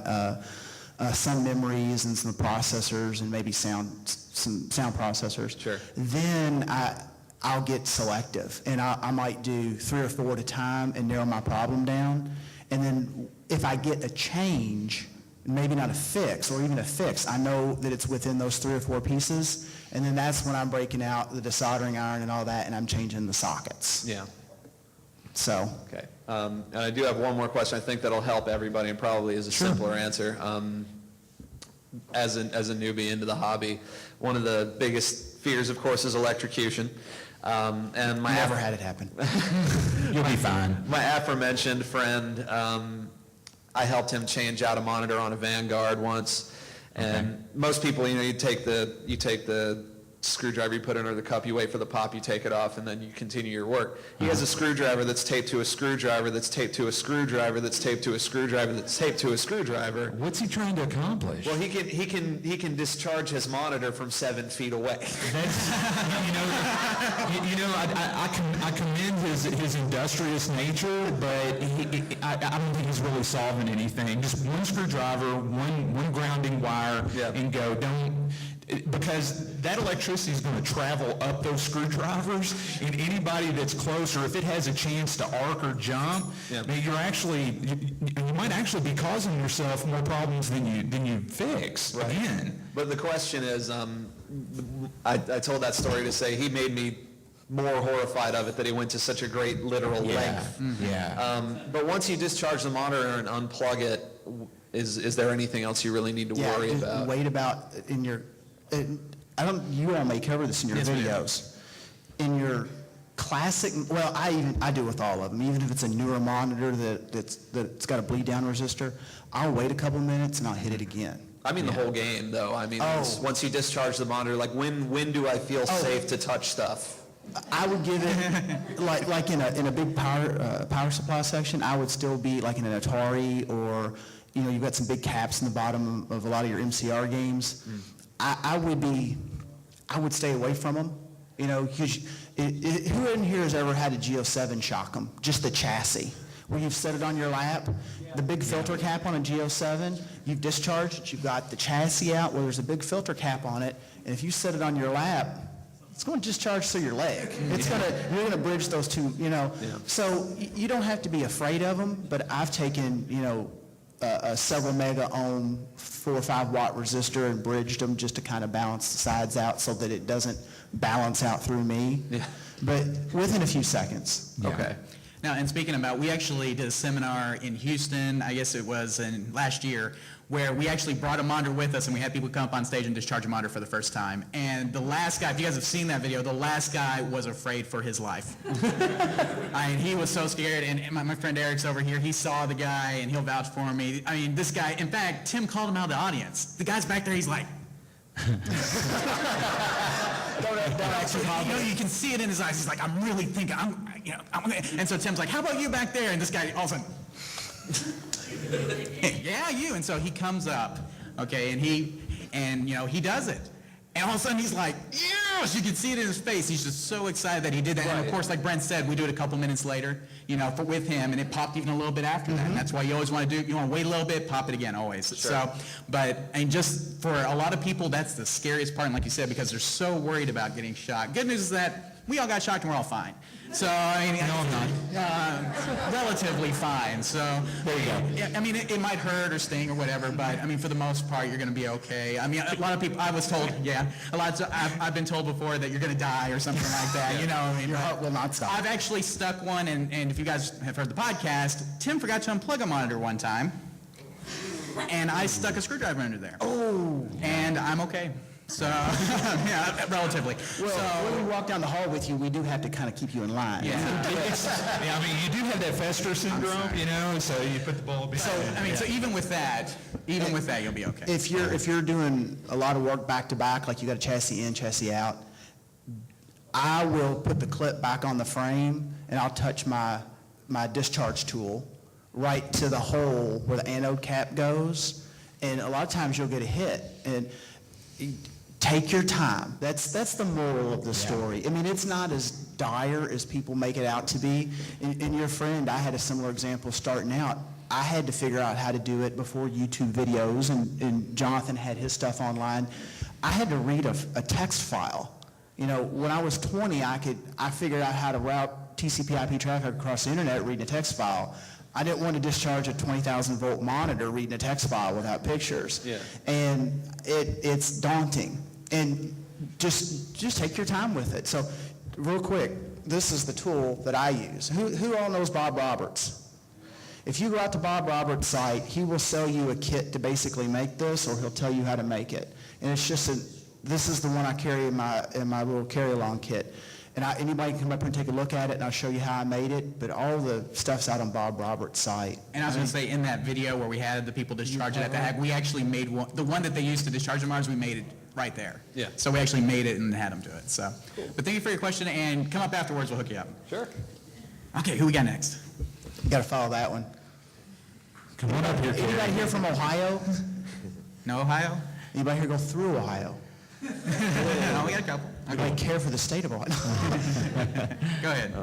some memories and some processors and maybe some sound processors. Sure. Then I'll get selective, and I might do 3 or 4 at a time and narrow my problem down. And then if I get a change, maybe not a fix, or even a fix, I know that it's within those 3 or 4 pieces, and then that's when I'm breaking out the desoldering iron and all that, and I'm changing the sockets. Yeah. So, Okay. And I do have one more question. I think that'll help everybody and probably is a simpler answer. As a newbie into the hobby, one of the biggest fears, of course, is electrocution. And my never had it happen. You'll be fine. My aforementioned friend, I helped him change out a monitor on a Vanguard once, and most people, you take the screwdriver, you put it under the cup, you wait for the pop, you take it off, and then you continue your work. He has a screwdriver that's taped to a screwdriver that's taped to a screwdriver that's taped to a screwdriver that's taped to a screwdriver. What's he trying to accomplish? Well, he can discharge his monitor from 7 feet away. That's, I commend his industrious nature, but I don't think he's really solving anything. Just one screwdriver, one grounding wire, and go. Because that electricity is going to travel up those screwdrivers, and anybody that's closer, if it has a chance to arc or jump, you might actually be causing yourself more problems than you fix. Right. Again. But the question is, I told that story to say he made me more horrified of it that he went to such a great literal length. Yeah. But once you discharge the monitor and unplug it, is there anything else you really need to worry just about? wait about in your, you all may cover this in your videos. In your classic, well, I do with all of them, even if it's a newer monitor that's got a bleed down resistor, I'll wait a couple minutes and I'll hit it again. I mean the whole game, though. I mean, once you discharge the monitor, like when do I feel safe to touch stuff? I would give it, like in a big power supply section, I would still be like in an Atari, or, you've got some big caps in the bottom of a lot of your MCR games. I would stay away from them, because who in here has ever had a Geo7 shock them? Just the chassis, where you've set it on your lap, the big filter cap on a Geo7, you've discharged it, you've got the chassis out where there's a big filter cap on it, and if you set it on your lap, it's going to discharge through your leg. You're going to bridge those two, So you don't have to be afraid of them, but I've taken, a several mega ohm 4 or 5 watt resistor and bridged them just to kind of balance the sides out so that it doesn't balance out through me. Yeah. But within a few seconds. Yeah. Okay. Now, and speaking about, we actually did a seminar in Houston, I guess it was in last year, where we actually brought a monitor with us and we had people come up on stage and discharge a monitor for the first time. And the last guy, if you guys have seen that video, the last guy was afraid for his life. He was so scared, and my friend Eric's over here, he saw the guy and he'll vouch for me. This guy, in fact, Tim called him out of the audience. The guy's back there, he's like, you can see it in his eyes. He's like, I'm really thinking, and so Tim's like, how about you back there? And this guy all of a sudden, Yeah, you. And so he comes up, okay, and he does it. And all of a sudden he's like, yes! You can see it in his face. He's just so excited that he did that. And of course, like Brent said, we do it a couple minutes later, with him, and it popped even a little bit after that. And that's why you always want to wait a little bit, pop it again, always. So, and just for a lot of people, that's the scariest part, and like you said, because they're so worried about getting shocked. Good news is that we all got shocked and we're all fine. So, I mean, no, I'm not. Relatively fine. So, there you go. I mean, it might hurt or sting or whatever, but I mean, for the most part, you're going to be okay. I mean, a lot of people, I was told, I've been told before that you're going to die or something like that, Your heart will not stop. I've actually stuck one, and if you guys have heard the podcast, Tim forgot to unplug a monitor one time, and I stuck a screwdriver under there. Oh. And I'm okay. So, yeah, relatively. Well, when we walk down the hall with you, we do have to kind of keep you in line. Yeah, I mean, you do have that Fester syndrome, so you put the ball behind. So, I mean, so even with that, you'll be okay. If you're doing a lot of work back to back, like you got a chassis in, chassis out, I will put the clip back on the frame, and I'll touch my discharge tool right to the hole where the anode cap goes, and a lot of times you'll get a hit. And take your time. That's the moral of the story. I mean, it's not as dire as people make it out to be. And your friend, I had a similar example starting out. I had to figure out how to do it before YouTube videos, and Jonathan had his stuff online. I had to read a text file. When I was 20, I figured out how to route TCP/IP traffic across the internet reading a text file. I didn't want to discharge a 20,000 volt monitor reading a text file without pictures. Yeah. And it's daunting. And just take your time with it. So real quick, this is the tool that I use. Who all knows Bob Roberts? If you go out to Bob Roberts' site, he will sell you a kit to basically make this, or he'll tell you how to make it. And it's just this is the one I carry in my little carry-along kit. And anybody can come up here and take a look at it, and I'll show you how I made it. But all the stuff's out on Bob Roberts' site. And I was going to say, in that video where we had the people discharge it at the hack, we actually made one. The one that they used to discharge the monitors, we made it right there. Yeah. So we actually made it and had them do it. So, but thank you for your question, and come up afterwards. We'll hook you up. Sure. Okay, who we got next? You got to follow that one. Come on up here, Kerry. Anybody here from Ohio? No Ohio? Anybody here go through Ohio? No, we got a couple. Anybody care for the state of Ohio? Go ahead.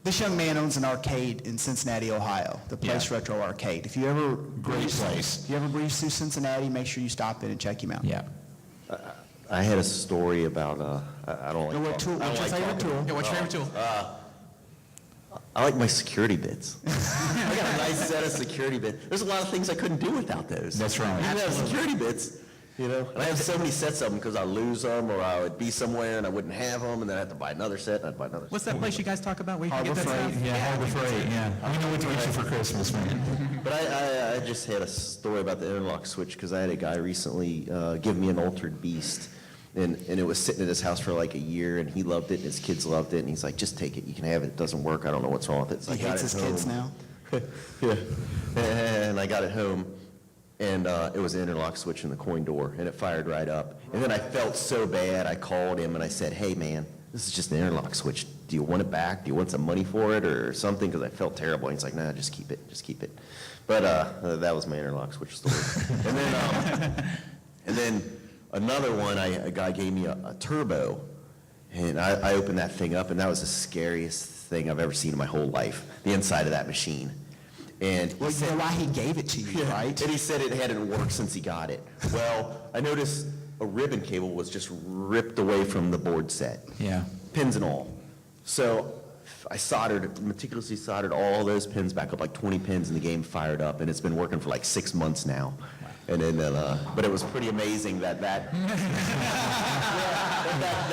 This young man owns an arcade in Cincinnati, Ohio, the Place Retro Arcade. If you ever breeze through Cincinnati, make sure you stop in and check him out. Yeah. I had a story about, I don't like What's your favorite tool? Yeah, what's your favorite tool? I like my security bits. I got a nice set of security bits. There's a lot of things I couldn't do without those. That's right. I have security bits, And I have so many sets of them because I lose them, or I would be somewhere and I wouldn't have them, and then I have to buy another set, and I'd buy another set. What's that place you guys talk about where you can get that Freight. stuff? Yeah, Harbor Freight, yeah. We know what to get you for Christmas, man. But I just had a story about the Interlock switch because I had a guy recently give me an Altered Beast, and it was sitting at his house for like a year, and he loved it, and his kids loved it, and he's like, just take it, you can have it, it doesn't work, I don't know what's wrong with it. So He hates his kids now? Yeah, and I got it home, and it was an interlock switch in the coin door, and it fired right up. And then I felt so bad, I called him and I said, hey man, this is just an interlock switch. Do you want it back? Do you want some money for it or something? Because I felt terrible. And he's like, nah, just keep it. But that was my interlock switch story. And then another one, a guy gave me a turbo, and I opened that thing up, and that was the scariest thing I've ever seen in my whole life, the inside of that machine. And Well, you know why he gave it to you, right? And he said it hadn't worked since he got it. Well, I noticed a ribbon cable was just ripped away from the board set. Yeah. Pins and all. So I meticulously soldered all those pins back up, like 20 pins, and the game fired up, and it's been working for like 6 months now. And then, but it was pretty amazing that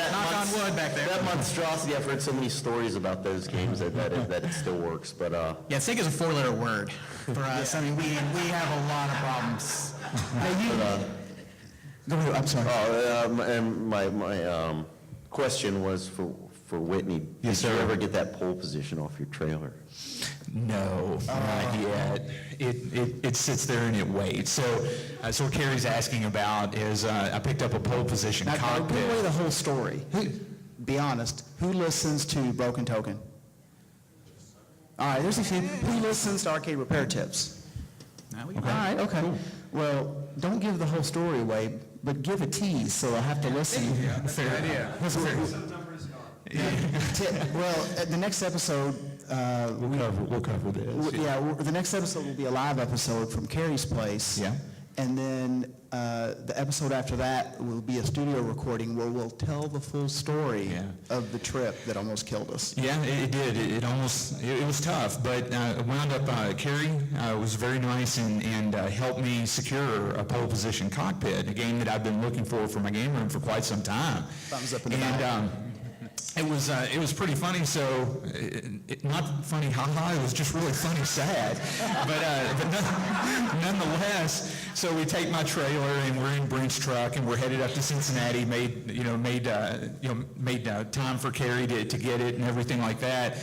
Knock on wood back there. that monstrosity. I've heard so many stories about those games that it still works. But Yeah, SIG is a 4-letter word for us. I mean, we have a lot of problems. Go ahead, I'm sorry. and my question was for Whitney. Yes, Did you sir. ever get that pole position off your trailer? No, not yet. It sits there and it waits. So what Kerry's asking about is I picked up a pole position Now, give away cockpit. the whole story. Be honest, who listens to Broken Token? All right, there's a few. Who listens to Arcade Repair Tips? Now we All right, okay. Well, don't give the whole story away, but give a tease, so I have to listen. Fair idea. Well, at the next episode, We'll cover this. the next episode will be a live episode from Carrie's place. Yeah. And then the episode after that will be a studio recording where we'll tell the full story Yeah. of the trip that almost killed us. Yeah, it did. It was tough, but it wound up, Carrie was very nice and helped me secure a pole position cockpit, a game that I've been looking for my game room for quite some time. Thumbs up in the And back. it was pretty funny, so not funny haha, it was just really funny sad. But nonetheless, so we take my trailer and we're in Brent's truck and we're headed up to Cincinnati, made time for Carrie to get it and everything like that.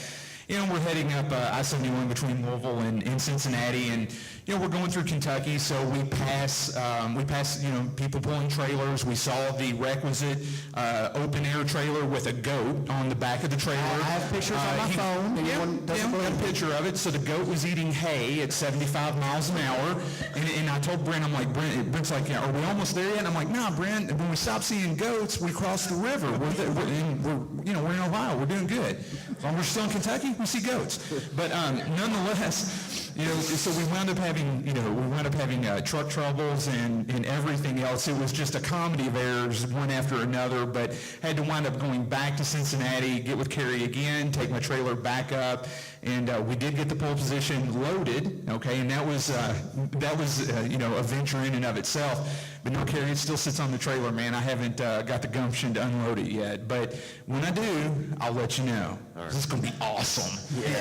We're heading up I-71 between Louisville and Cincinnati, and we're going through Kentucky, so we pass people pulling trailers. We saw the requisite open air trailer with a goat on the back of the trailer. I have pictures on my phone. Anyone doesn't got believe a me. picture of it. So the goat was eating hay at 75 miles an hour, and I told Brent, I'm like, Brent's like, yeah, are we almost there yet? And I'm like, nah, Brent. When we stop seeing goats, we cross the river. We're in Ohio. We're doing good. As long as we're still in Kentucky, we see goats. But nonetheless, so we wound up having truck troubles and everything else. It was just a comedy of errors, one after another. But had to wind up going back to Cincinnati, get with Carrie again, take my trailer back up, and we did get the pole position loaded. Okay, and that was a venture in and of itself. But no, Carrie, it still sits on the trailer, man. I haven't got the gumption to unload it yet. But when I do, I'll let you know. This is going to be awesome. Yeah.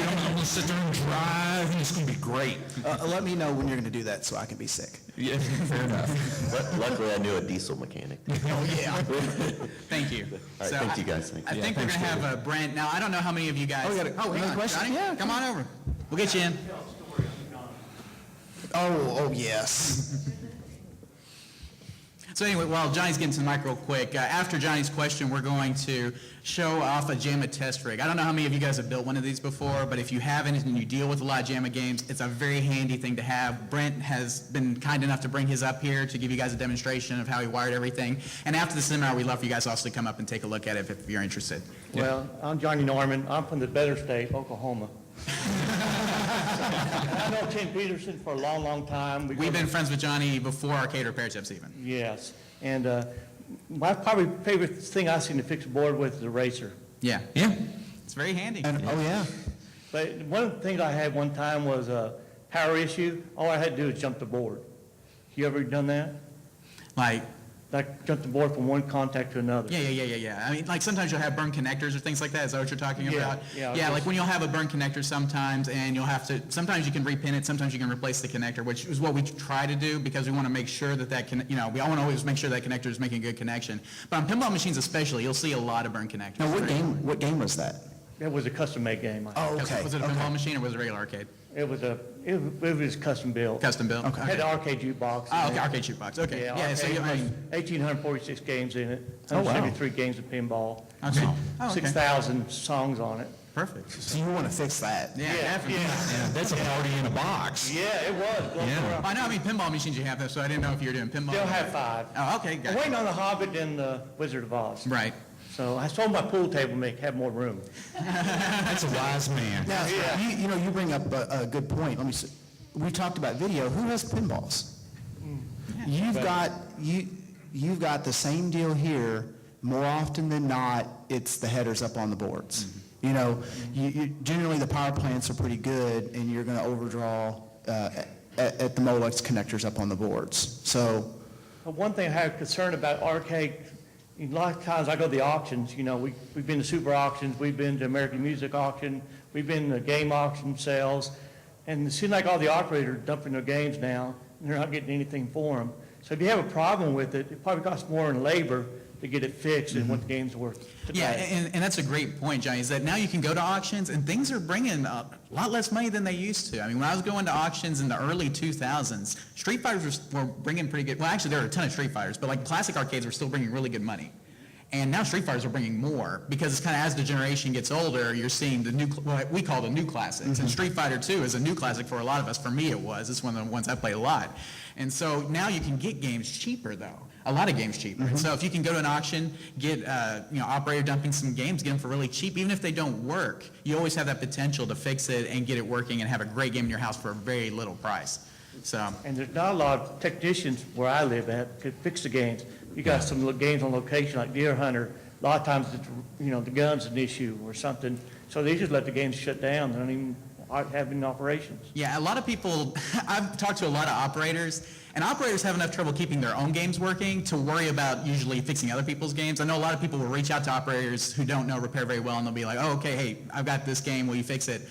I'm going to sit there and drive, and it's going to be great. Let me know when you're going to do that so I can be sick. Yeah, fair enough. Luckily, I knew a diesel mechanic. Oh, yeah. Thank you. All right, thank you guys. Thank I you. think we're going to have Brent. Now, I don't know how many of you guys... hang on, question? Johnny? Yeah, come on over. We'll get you in. Oh, yes. So anyway, while Johnny's getting to the mic real quick, after Johnny's question, we're going to show off a JAMA test rig. I don't know how many of you guys have built one of these before, but if you haven't and you deal with a lot of JAMA games, it's a very handy thing to have. Brent has been kind enough to bring his up here to give you guys a demonstration of how he wired everything. And after the seminar, we'd love for you guys also to come up and take a look at it if you're interested. Well, I'm Johnny Norman. I'm from the better state, Oklahoma. I know Tim Peterson for a long, long time. We've been friends with Johnny before Arcade Repair Tips even. Yes, and my probably favorite thing I've seen to fix a board with is a racer. Yeah. Yeah. It's very handy. And, oh, yeah. But one of the things I had one time was a power issue. All I had to do was jump the board. You ever done that? Like, Jump the board from one contact to another. Yeah. I mean, like sometimes you'll have burned connectors or things like that. Is that what you're talking about? Yeah, Yeah, like when you'll have a burned connector sometimes, and you'll have to, sometimes you can repin it, sometimes you can replace the connector, which is what we try to do because we want to make sure that we all want to always make sure that connector is making a good connection. But on pinball machines especially, you'll see a lot of burned connectors. Now, what game was that? It was a custom-made game. Oh, okay. Was it a pinball machine or was it a regular arcade? It was custom built. Custom built? Okay. Had the arcade jukebox. Oh, okay, arcade shootbox, okay. Yeah, So arcade you, I has mean, 1,846 games in it, Oh, wow. 173 games of pinball, okay. Oh, okay. 6,000 songs on it. Perfect. So you want to fix that? Yeah, definitely. Yeah, that's a party in a box. Yeah, it was. Yeah. I know how many pinball machines you have, though, so I didn't know if you were doing pinball. Still have 5. Oh, okay, I'm got it. waiting on The Hobbit and The Wizard of Oz. Right. So I sold my pool table to have more room. That's a wise man. Now, you bring up a good point. Let me see. We talked about video. Who has pinballs? You've got the same deal here. More often than not, it's the headers up on the boards. Generally the power plants are pretty good, and you're going to overdraw at the Molex connectors up on the boards. So, But one thing I have concern about arcade, a lot of times I go to the auctions, we've been to super auctions, we've been to American Music Auction, we've been to game auction sales, and it seems like all the operators are dumping their games now, and they're not getting anything for them. So if you have a problem with it, it probably costs more in labor to get it fixed than what the game's worth today. Yeah, and that's a great point, Johnny, is that now you can go to auctions and things are bringing a lot less money than they used to. I mean, when I was going to auctions in the early 2000s, Street Fighters were bringing pretty good, well, actually there were a ton of Street Fighters, but like classic arcades were still bringing really good money. And now Street Fighters are bringing more, because it's kind of, as the generation gets older, you're seeing the new, what we call the new classics. And Street Fighter 2 is a new classic for a lot of us. For me, it was. It's one of the ones I played a lot. And so now you can get games cheaper, though. A lot of games cheaper. And so if you can go to an auction, get operator dumping some games, get them for really cheap, even if they don't work, you always have that potential to fix it and get it working and have a great game in your house for a very little price. So. And there's not a lot of technicians where I live at could fix the games. You got some games on location like Deer Hunter. A lot of times, the gun's an issue or something. So they just let the games shut down. They don't even have any operations. Yeah, a lot of people, I've talked to a lot of operators, and operators have enough trouble keeping their own games working to worry about usually fixing other people's games. I know a lot of people will reach out to operators who don't know repair very well, and they'll be like, oh, okay, hey, I've got this game, will you fix it?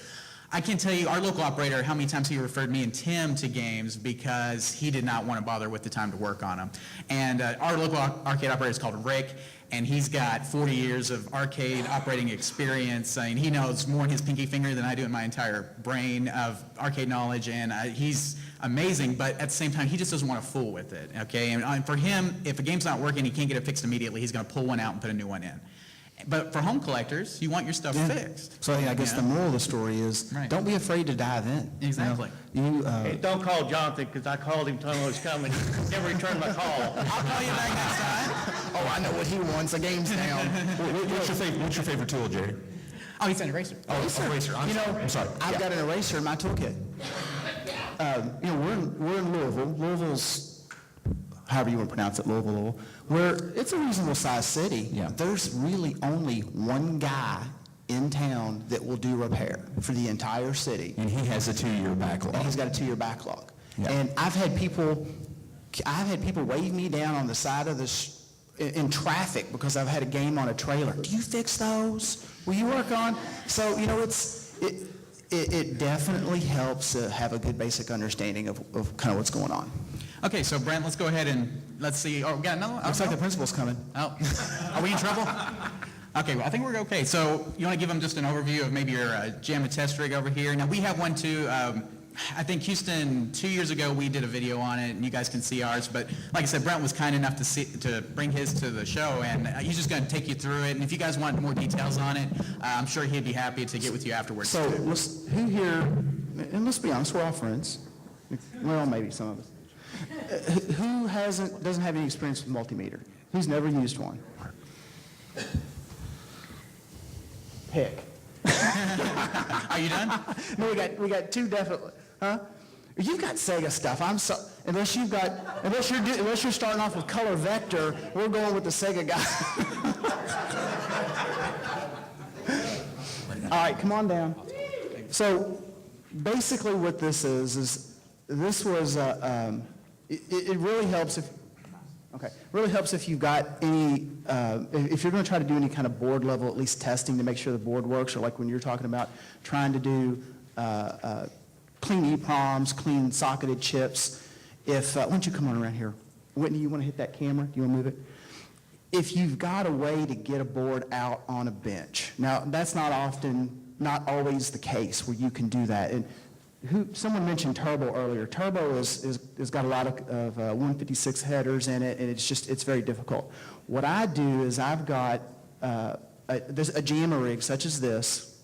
I can't tell you, our local operator, how many times he referred me and Tim to games because he did not want to bother with the time to work on them. And our local arcade operator is called Rick, and he's got 40 years of arcade operating experience. I mean, he knows more in his pinky finger than I do in my entire brain of arcade knowledge, and he's amazing, but at the same time, he just doesn't want to fool with it, okay? And for him, if a game's not working, he can't get it fixed immediately, he's going to pull one out and put a new one in. But for home collectors, you want your stuff fixed. So I guess the moral of the story is, Right. don't be afraid to dive in. Exactly. Hey, don't call Jonathan, because I called him, told him I was coming. He never returned my call. I'll call you back next time. Oh, I know what he wants, the game's down. What's your favorite tool, Jerry? Oh, he's an eraser. Oh, eraser. I'm sorry. I've got an eraser in my toolkit. We're in Louisville. Louisville's, however you want to pronounce it, Louisville, where it's a reasonable sized city. Yeah. There's really only one guy in town that will do repair for the entire city. And he has a 2-year backlog. And he's got a 2-year backlog. Yeah. And I've had people wave me down on the side of in traffic because I've had a game on a trailer. Do you fix those? Will you work on? So, it definitely helps to have a good basic understanding of kind of what's going on. Okay, so Brent, let's go ahead and let's see. Oh, we got another one? Looks like the principal's coming. Oh, are we in trouble? Okay, well, I think we're okay. So you want to give them just an overview of maybe your JAMA test rig over here? Now, we have one too. I think Houston, 2 years ago, we did a video on it, and you guys can see ours. But like I said, Brent was kind enough to bring his to the show, and he's just going to take you through it. And if you guys want more details on it, I'm sure he'd be happy to get with you afterwards. So who here, and let's be honest, we're all friends. Well, maybe some of us. Who doesn't have any experience with multimeter? Who's never used one? Pick. Are you done? No, we got two definitely. Huh? You've got Sega stuff. Unless you're starting off with color vector, we're going with the Sega guy. All right, come on down. So basically, what this is this was it really helps if. Okay. Really helps if you've got any, if you're going to try to do any kind of board level, at least testing to make sure the board works, or like when you're talking about trying to do clean EEPROMs, clean socketed chips. Why don't you come on around here? Whitney, you want to hit that camera? Do you want to move it? If you've got a way to get a board out on a bench. Now, that's not always the case where you can do that. And someone mentioned Turbo earlier. Turbo has got a lot of 156 headers in it, and it's very difficult. What I do is I've got there's a JAMA rig such as this.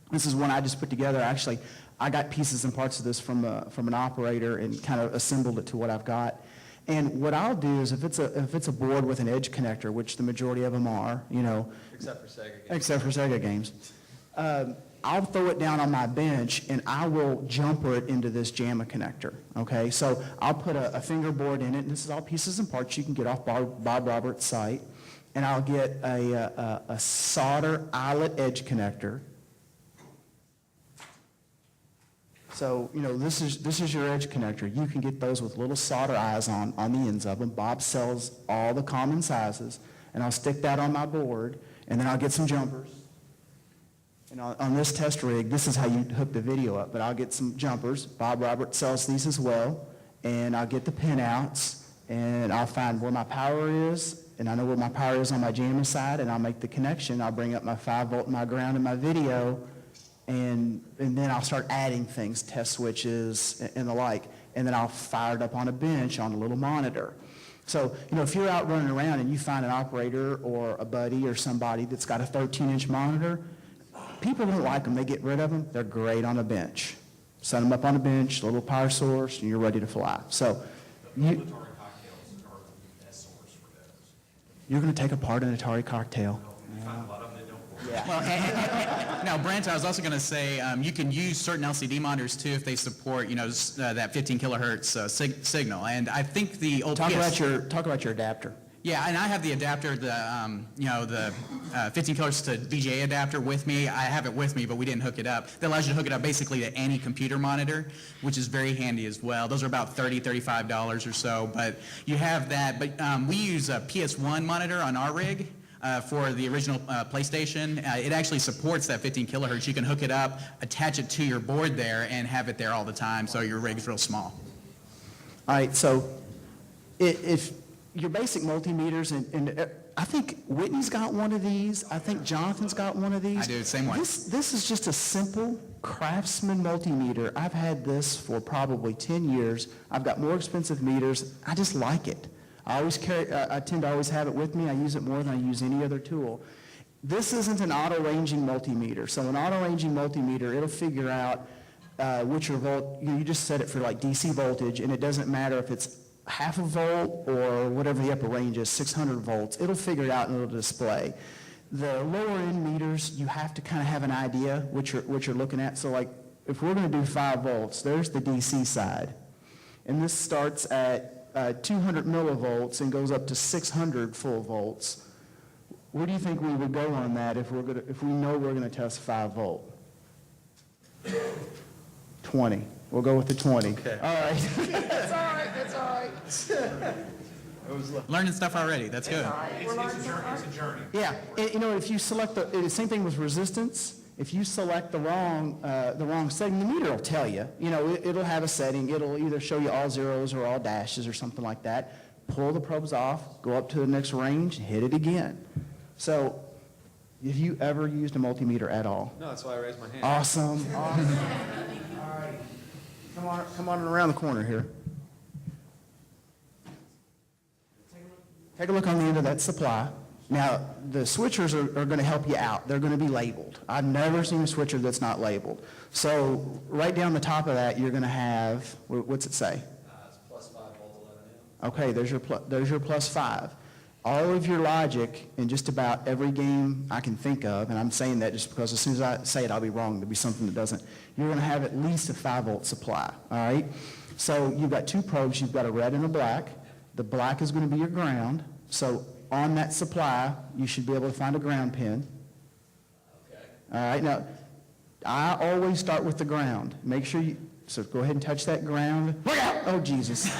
This is one I just put together. Actually, I got pieces and parts of this from an operator and kind of assembled it to what I've got. And what I'll do is if it's a board with an edge connector, which the majority of them are, Except for Sega games. Except for Sega games. I'll throw it down on my bench and I will jumper it into this JAMA connector, okay? So I'll put a fingerboard in it, and this is all pieces and parts you can get off Bob Roberts' site, and I'll get a solder eyelet edge connector. So, this is your edge connector. You can get those with little solder eyes on the ends of them. Bob sells all the common sizes, and I'll stick that on my board, and then I'll get some jumpers. And on this test rig, this is how you hook the video up, but I'll get some jumpers. Bob Roberts sells these as well, and I'll get the pinouts, and I'll find where my power is, and I know where my power is on my JAMA side, and I'll make the connection. I'll bring up my 5-volt, my ground, and my video, and then I'll start adding things, test switches, and the like, and then I'll fire it up on a bench on a little monitor. So, if you're out running around and you find an operator or a buddy or somebody that's got a 13-inch monitor, people don't like them. They get rid of them. They're great on a bench. Set them up on a bench, a little power source, and you're ready to fly. So, you're going to take apart an Atari cocktail. Well, now, Brent, I was also going to say you can use certain LCD monitors too if they support, that 15 kilohertz signal. And I think the old Talk about your adapter. Yeah, and I have the adapter, the 15 kilohertz to VGA adapter with me. I have it with me, but we didn't hook it up. That allows you to hook it up basically to any computer monitor, which is very handy as well. Those are about $30, $35 or so, but you have that. But we use a PS1 monitor on our rig. For the original PlayStation. It actually supports that 15 kilohertz. You can hook it up, attach it to your board there, and have it there all the time, so your rig's real small. All right, so if your basic multimeters, and I think Whitney's got one of these. I think Jonathan's got one of these. I do, same one. This is just a simple Craftsman multimeter. I've had this for probably 10 years. I've got more expensive meters. I just like it. I tend to always have it with me. I use it more than I use any other tool. This isn't an auto-ranging multimeter. So an auto-ranging multimeter, it'll figure out which your volt, you just set it for like DC voltage, and it doesn't matter if it's half a volt or whatever the upper range is, 600 volts. It'll figure it out and it'll display. The lower end meters, you have to kind of have an idea what you're looking at. So like if we're going to do 5 volts, there's the DC side. And this starts at 200 millivolts and goes up to 600 full volts. Where do you think we would go on that if we know we're going to test 5 volt? 20. We'll go with the 20. Okay. All right. That's all right. Learning stuff already. That's good. It's a journey. Yeah, and, if you select the same thing with resistance. If you select the wrong setting, the meter will tell you. It'll have a setting. It'll either show you all zeros or all dashes or something like that. Pull the probes off, go up to the next range, hit it again. So, have you ever used a multimeter at all? No, that's why I raised my hand. Awesome. All right, come on around the corner here. Take a look on the end of that supply. Now, the switchers are going to help you out. They're going to be labeled. I've never seen a switcher that's not labeled. So right down the top of that, you're going to have, what's it say? It's plus 5 volt 11 amp. Okay, there's your plus 5. All of your logic in just about every game I can think of, and I'm saying that just because as soon as I say it, I'll be wrong. There'll be something that doesn't. You're going to have at least a 5 volt supply, all right? So you've got 2 probes. You've got a red and a black. The black is going to be your ground. So on that supply, you should be able to find a ground pin. Okay. All right, now, I always start with the ground. Make sure so go ahead and touch that ground. Look out! Oh, Jesus.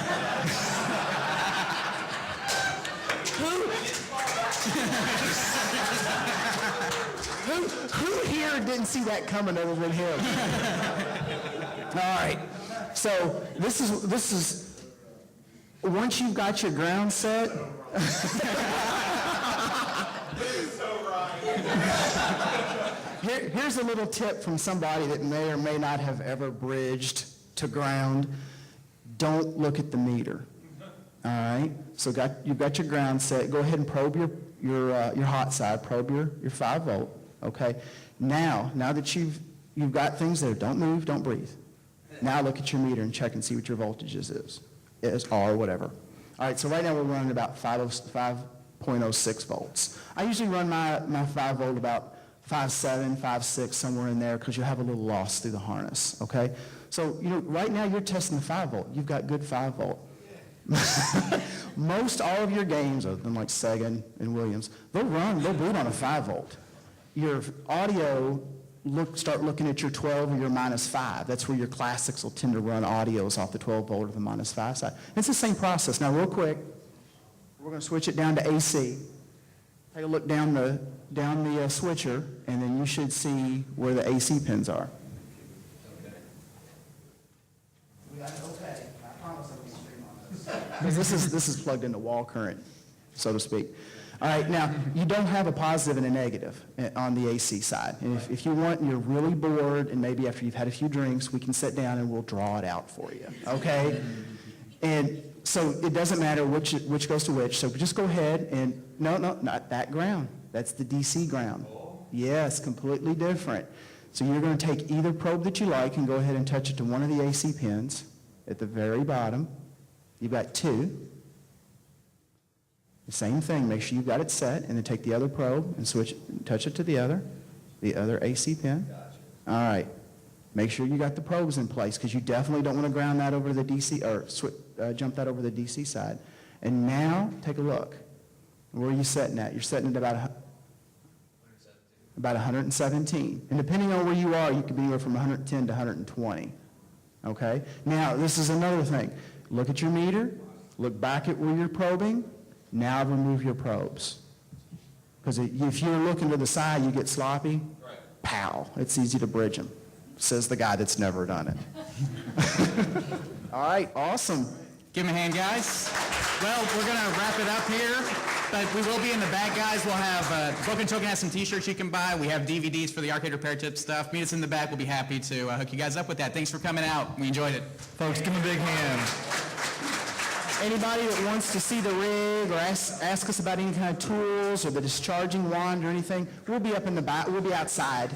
Who here didn't see that coming other than him? All right, so this is, once you've got your ground set, Here's a little tip from somebody that may or may not have ever bridged to ground. Don't look at the meter. All right? So you've got your ground set. Go ahead and probe your hot side. Probe your 5 volt. Okay? Now that you've got things there, don't move, don't breathe. Now look at your meter and check and see what your voltage is or whatever. All right, so right now we're running about 5.06 volts. I usually run my 5 volt about 5.7, 5.6, somewhere in there, because you'll have a little loss through the harness, okay? So, right now you're testing the 5 volt. You've got good 5 volt. Most all of your games, other than like Sega and Williams, they'll boot on a 5 volt. Your audio, start looking at your 12 or your -5. That's where your classics will tend to run audios off the 12 volt or the -5 side. It's the same process. Now, real quick, we're going to switch it down to AC. Take a look down the switcher, and then you should see where the AC pins are. Okay. We got it okay. I promise I'll be streaming on this. Because this is plugged into wall current, so to speak. All right, now, you don't have a positive and a negative on the AC side. And if you want, and you're really bored, and maybe after you've had a few drinks, we can sit down and we'll draw it out for you, okay? And So it doesn't matter which goes to which, so just go ahead and, no, not that ground. That's the DC ground. Yes, completely different. So you're going to take either probe that you like and go ahead and touch it to one of the AC pins at the very bottom. You've got two. The same thing, make sure you've got it set, and then take the other probe and touch it to the other AC pin. All right. Make sure you got the probes in place, because you definitely don't want to ground that over the DC, or jump that over the DC side. And now, take a look. Where are you setting at? You're setting it about 117. And depending on where you are, you could be anywhere from 110 to 120. Okay? Now, this is another thing. Look at your meter. Look back at where you're probing. Now remove your probes. Because if you're looking to the side, you get sloppy. Right. Pow. It's easy to bridge them. Says the guy that's never done it. All right, awesome. Give him a hand, guys. Well, we're going to wrap it up here, but we will be in the back, guys. We'll have, Broken Token has some t-shirts you can buy. We have DVDs for the Arcade Repair Tip stuff. Meet us in the back. We'll be happy to hook you guys up with that. Thanks for coming out. We enjoyed it. Folks, give them a big hand. Anybody that wants to see the rig or ask us about any kind of tools or the discharging wand or anything, we'll be up in the back. We'll be outside.